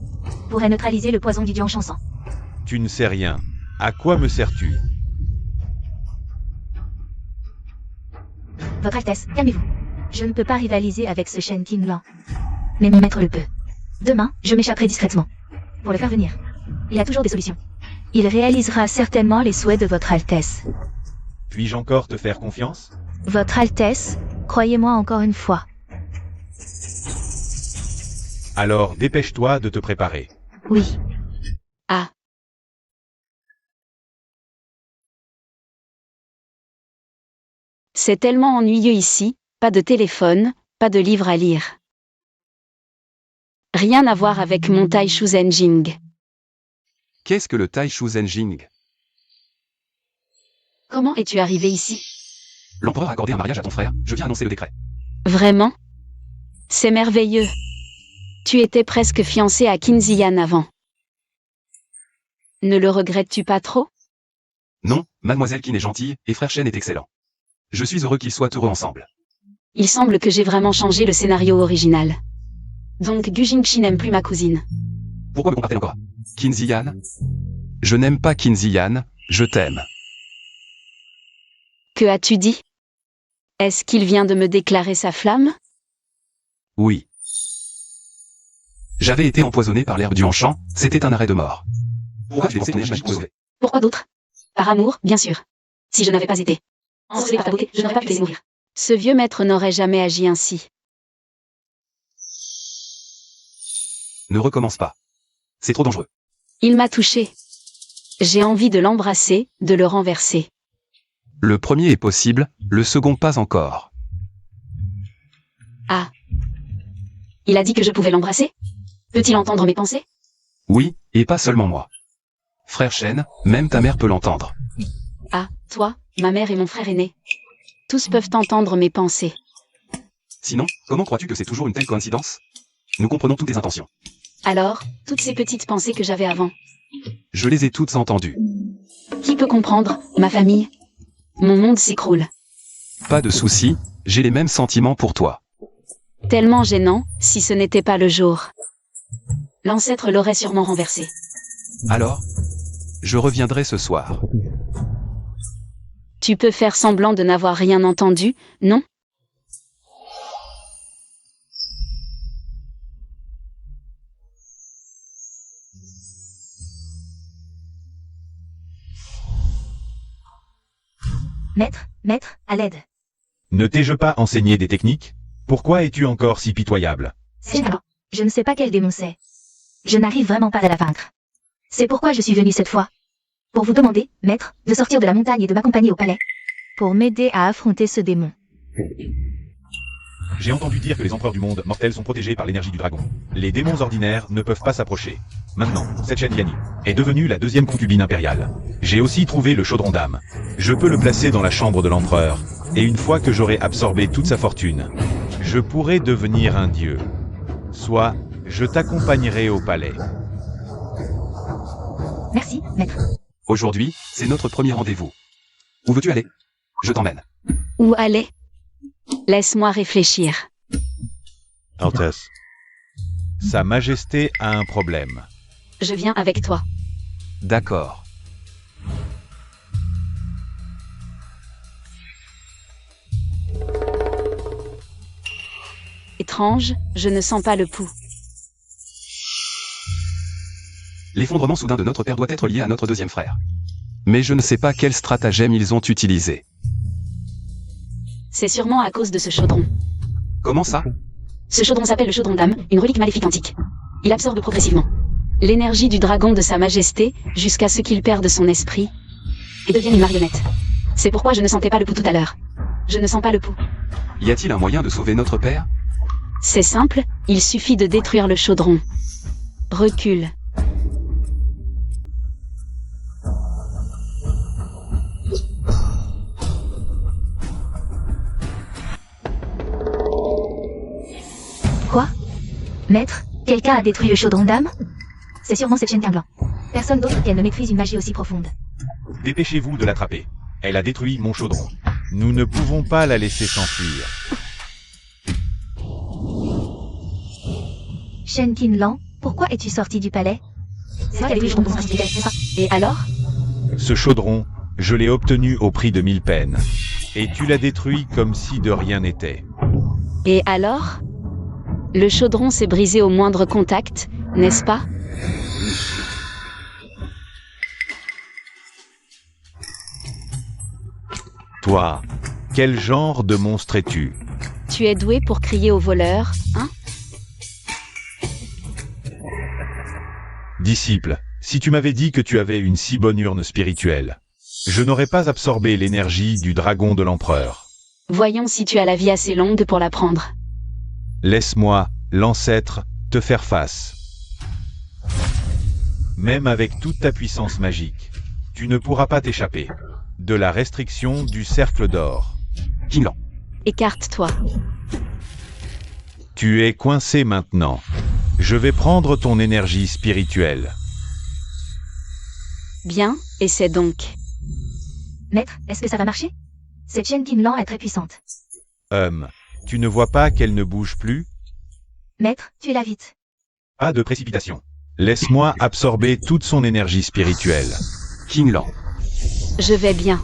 pourrait neutraliser le poison du dieu enchanson? Tu ne sais rien. À quoi me sers-tu? Votre Altesse, calmez-vous. Je ne peux pas rivaliser avec ce Shen Qinglan. Mais mon maître le peut. Demain, je m'échapperai discrètement. Pour le faire venir. Il y a toujours des solutions. Il réalisera certainement les souhaits de votre Altesse. Puis-je encore te faire confiance? Votre Altesse, croyez-moi encore une fois. Alors dépêche-toi de te préparer. Oui. Ah. C'est tellement ennuyeux ici, pas de téléphone, pas de livre à lire. Rien à voir avec mon Taishuzen Jing. Qu'est-ce que le Taishuzen Jing? Comment es-tu arrivé ici? L'empereur a accordé un mariage à ton frère, je viens annoncer le décret. Vraiment? C'est merveilleux. Tu étais presque fiancé à Qinziyan avant. Ne le regrettes-tu pas trop? Non, mademoiselle Qin est gentille, et frère Shen est excellent. Je suis heureux qu'ils soient heureux ensemble. Il semble que j'ai vraiment changé le scénario original. Donc Gu Jingqi n'aime plus ma cousine. Pourquoi me compare-t-elle encore? Qinziyan? Je n'aime pas Qinziyan, je t'aime. Que as-tu dit? Est-ce qu'il vient de me déclarer sa flamme? Oui. J'avais été empoisonné par l'herbe du Hanchang, c'était un arrêt de mort. Pourquoi tu as lancé ton énergie pour sauver? Pourquoi d'autre? Par amour, bien sûr. Si je n'avais pas été ensorcelé par ta beauté, je n'aurais pas pu te laisser mourir. Ce vieux maître n'aurait jamais agi ainsi. Ne recommence pas. C'est trop dangereux. Il m'a touché. J'ai envie de l'embrasser, de le renverser. Le premier est possible, le second pas encore. Ah. Il a dit que je pouvais l'embrasser? Peut-il entendre mes pensées? Oui, et pas seulement moi. Frère Shen, même ta mère peut l'entendre. Ah, toi, ma mère et mon frère aîné. Tous peuvent entendre mes pensées. Sinon, comment crois-tu que c'est toujours une telle coïncidence? Nous comprenons toutes tes intentions. Alors, toutes ces petites pensées que j'avais avant. Je les ai toutes entendues. Qui peut comprendre, ma famille? Mon monde s'écroule. Pas de souci, j'ai les mêmes sentiments pour toi. Tellement gênant, si ce n'était pas le jour. L'ancêtre l'aurait sûrement renversé. Alors? Je reviendrai ce soir. Tu peux faire semblant de n'avoir rien entendu, non? Maître, à l'aide. Ne t'ai-je pas enseigné des techniques? Pourquoi es-tu encore si pitoyable? C'est gênant. Je ne sais pas quel démon c'est. Je n'arrive vraiment pas à la vaincre. C'est pourquoi je suis venu cette fois. Pour vous demander, maître, de sortir de la montagne et de m'accompagner au palais. Pour m'aider à affronter ce démon. J'ai entendu dire que les empereurs du monde mortels sont protégés par l'énergie du dragon. Les démons ordinaires ne peuvent pas s'approcher. Maintenant, cette Shen Yani est devenue la deuxième concubine impériale. J'ai aussi trouvé le chaudron d'âme. Je peux le placer dans la chambre de l'empereur, et une fois que j'aurai absorbé toute sa fortune, je pourrai devenir un dieu. Soit, je t'accompagnerai au palais. Merci, maître. Aujourd'hui, c'est notre premier rendez-vous. Où veux-tu aller? Je t'emmène. Où aller? Laisse-moi réfléchir. Altesse. Sa Majesté a un problème. Je viens avec toi. D'accord. Étrange, je ne sens pas le pouls. L'effondrement soudain de notre père doit être lié à notre deuxième frère. Mais je ne sais pas quel stratagème ils ont utilisé. C'est sûrement à cause de ce chaudron. Comment ça? Ce chaudron s'appelle le chaudron d'âme, une relique maléfique antique. Il absorbe progressivement l'énergie du dragon de sa majesté, jusqu'à ce qu'il perde son esprit, et devienne une marionnette. C'est pourquoi je ne sentais pas le pouls tout à l'heure. Je ne sens pas le pouls. Y a-t-il un moyen de sauver notre père? C'est simple, il suffit de détruire le chaudron. Recule. Quoi? Maître, quelqu'un a détruit le chaudron d'âme? C'est sûrement cette Shen Blanc. Personne d'autre qu'elle ne maîtrise une magie aussi profonde. Dépêchez-vous de l'attraper. Elle a détruit mon chaudron. Nous ne pouvons pas la laisser s'enfuir. Shen Qinlan, pourquoi es-tu sorti du palais? C'est toi qui as détruit le chaudron d'âme, n'est-ce pas? Et alors? Ce chaudron, je l'ai obtenu au prix de 1000 peines. Et tu l'as détruit comme si de rien n'était. Et alors? Le chaudron s'est brisé au moindre contact, n'est-ce pas? Toi, quel genre de monstre es-tu? Tu es doué pour crier aux voleurs, hein? Disciple, si tu m'avais dit que tu avais une si bonne urne spirituelle, je n'aurais pas absorbé l'énergie du dragon de l'empereur. Voyons si tu as la vie assez longue pour l'apprendre. Laisse-moi, l'ancêtre, te faire face. Même avec toute ta puissance magique, tu ne pourras pas t'échapper de la restriction du cercle d'or. Kinlan. Écarte-toi. Tu es coincé maintenant. Je vais prendre ton énergie spirituelle. Bien, essaie donc. Maître, est-ce que ça va marcher? Cette Shen Qinlan est très puissante. Tu ne vois pas qu'elle ne bouge plus? Maître, tuez-la vite. Pas de précipitation. Laisse-moi absorber toute son énergie spirituelle. Kinlan. Je vais bien.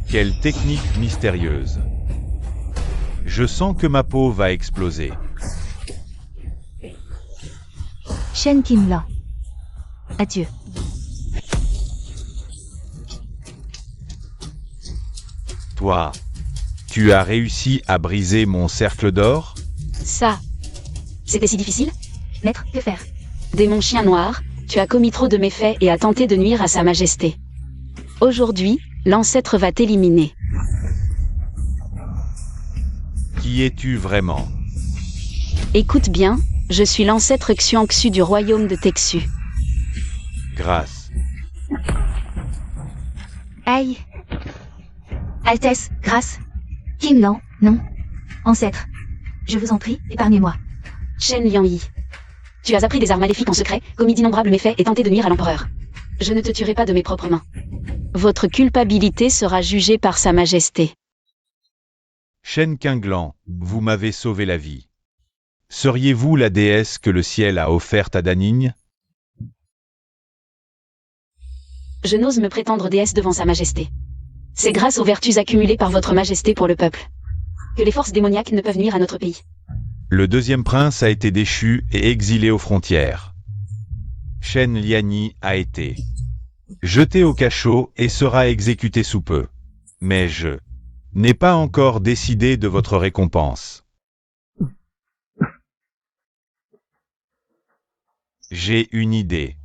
Quelle technique mystérieuse. Je sens que ma peau va exploser. Shen Qinlan. Adieu. Toi, tu as réussi à briser mon cercle d'or? Ça. C'était si difficile? Maître, que faire? Démon chien noir, tu as commis trop de méfaits et as tenté de nuire à sa majesté. Aujourd'hui, l'ancêtre va t'éliminer. Qui es-tu vraiment? Écoute bien, je suis l'ancêtre Xiangxu du royaume de Texu. Grâce. Aïe. Altesse, grâce. Qinlan, non. Ancêtre. Je vous en prie, épargnez-moi. Shen Liangyi. Tu as appris des arts maléfiques en secret, commis d'innombrables méfaits et tenté de nuire à l'empereur. Je ne te tuerai pas de mes propres mains. Votre culpabilité sera jugée par sa majesté. Shen Qinglan, vous m'avez sauvé la vie. Seriez-vous la déesse que le ciel a offerte à Danigne? Je n'ose me prétendre déesse devant sa majesté. C'est grâce aux vertus accumulées par votre majesté pour le peuple que les forces démoniaques ne peuvent nuire à notre pays. Le deuxième prince a été déchu et exilé aux frontières. Shen Liangyi a été jeté au cachot et sera exécuté sous peu. Mais je n'ai pas encore décidé de votre récompense. J'ai une idée.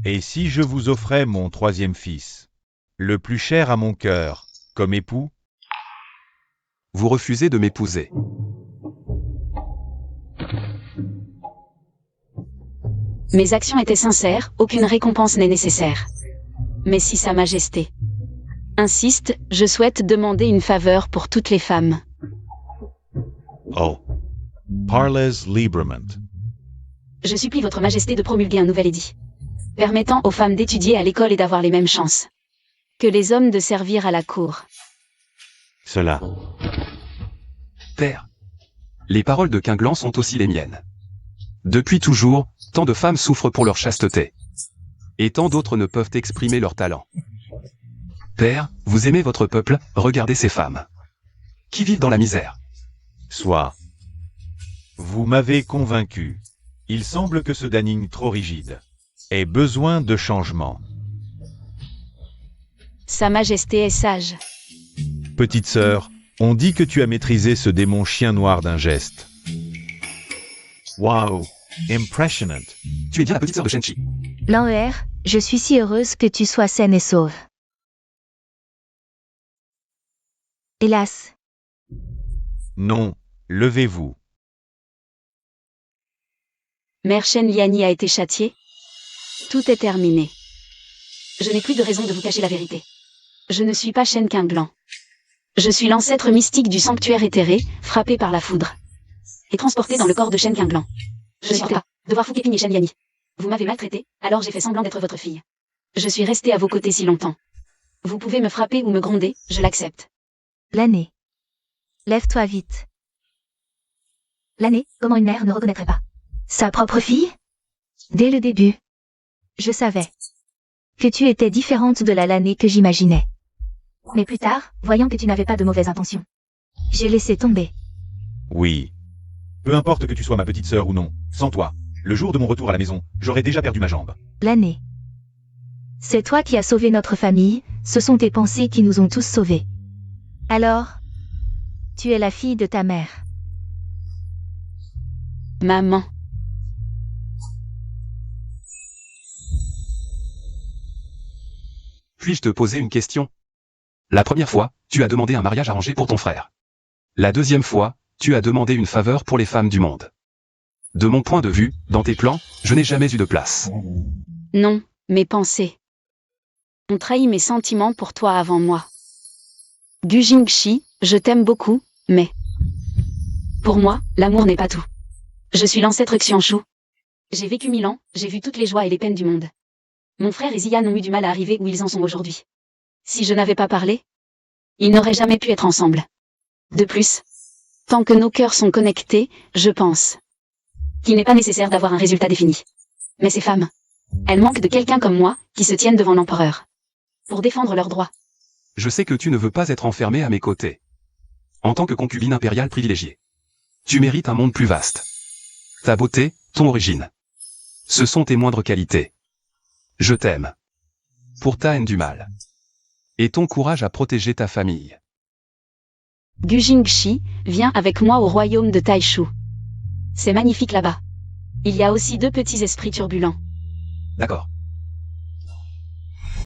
Et si je vous offrais mon troisième fils, le plus cher à mon cœur, comme époux? Vous refusez de m'épouser. Mes actions étaient sincères, aucune récompense n'est nécessaire. Mais si sa majesté insiste, je souhaite demander une faveur pour toutes les femmes. Oh. Parles librement. Je supplie votre majesté de promulguer un nouvel édit, permettant aux femmes d'étudier à l'école et d'avoir les mêmes chances que les hommes de servir à la cour. Cela. Père. Les paroles de Qinglan sont aussi les miennes. Depuis toujours, tant de femmes souffrent pour leur chasteté. Et tant d'autres ne peuvent exprimer leur talent. Père, vous aimez votre peuple, regardez ces femmes. Qui vivent dans la misère. Soit. Vous m'avez convaincu. Il semble que ce Danigne trop rigide ait besoin de changement. Sa majesté est sage. Petite sœur, on dit que tu as maîtrisé ce démon chien noir d'un geste. Wow. Impressionnant. Tu es bien la petite sœur de Shenchi. L'An-ER, je suis si heureuse que tu sois saine et sauve. Hélas. Non, levez-vous. Mère Shen Liangyi a été châtiée. Tout est terminé. Je n'ai plus de raison de vous cacher la vérité. Je ne suis pas Shen Qinglan. Je suis l'ancêtre mystique du sanctuaire éthéré, frappé par la foudre et transporté dans le corps de Shen Qinglan. Je ne supporte pas de voir Fukeping et Shen Liangyi. Vous m'avez maltraité, alors j'ai fait semblant d'être votre fille. Je suis restée à vos côtés si longtemps. Vous pouvez me frapper ou me gronder, je l'accepte. L'année. Lève-toi vite. L'année, comment une mère ne reconnaîtrait pas sa propre fille? Dès le début. Je savais que tu étais différente de la L'année que j'imaginais. Mais plus tard, voyant que tu n'avais pas de mauvaises intentions, j'ai laissé tomber. Oui. Peu importe que tu sois ma petite sœur ou non, sans toi, le jour de mon retour à la maison, j'aurais déjà perdu ma jambe. L'année. C'est toi qui as sauvé notre famille, ce sont tes pensées qui nous ont tous sauvés. Alors, tu es la fille de ta mère. Maman. Puis-je te poser une question? La première fois, tu as demandé un mariage arrangé pour ton frère. La deuxième fois, tu as demandé une faveur pour les femmes du monde. De mon point de vue, dans tes plans, je n'ai jamais eu de place. Non, mes pensées ont trahi mes sentiments pour toi avant moi. Gu Jingxi, je t'aime beaucoup, mais... Pour moi, l'amour n'est pas tout. Je suis l'ancêtre Xianshu. J'ai vécu 1000 ans, j'ai vu toutes les joies et les peines du monde. Mon frère et Ziyan ont eu du mal à arriver où ils en sont aujourd'hui. Si je n'avais pas parlé, ils n'auraient jamais pu être ensemble. De plus, tant que nos cœurs sont connectés, je pense qu'il n'est pas nécessaire d'avoir un résultat défini. Mais ces femmes, elles manquent de quelqu'un comme moi, qui se tienne devant l'empereur, pour défendre leurs droits. Je sais que tu ne veux pas être enfermée à mes côtés. En tant que concubine impériale privilégiée. Tu mérites un monde plus vaste. Ta beauté, ton origine. Ce sont tes moindres qualités. Je t'aime. Pour ta haine du mal. Et ton courage à protéger ta famille. Gu Jingxi, viens avec moi au royaume de Taishu. C'est magnifique là-bas. Il y a aussi 2 petits esprits turbulents. D'accord.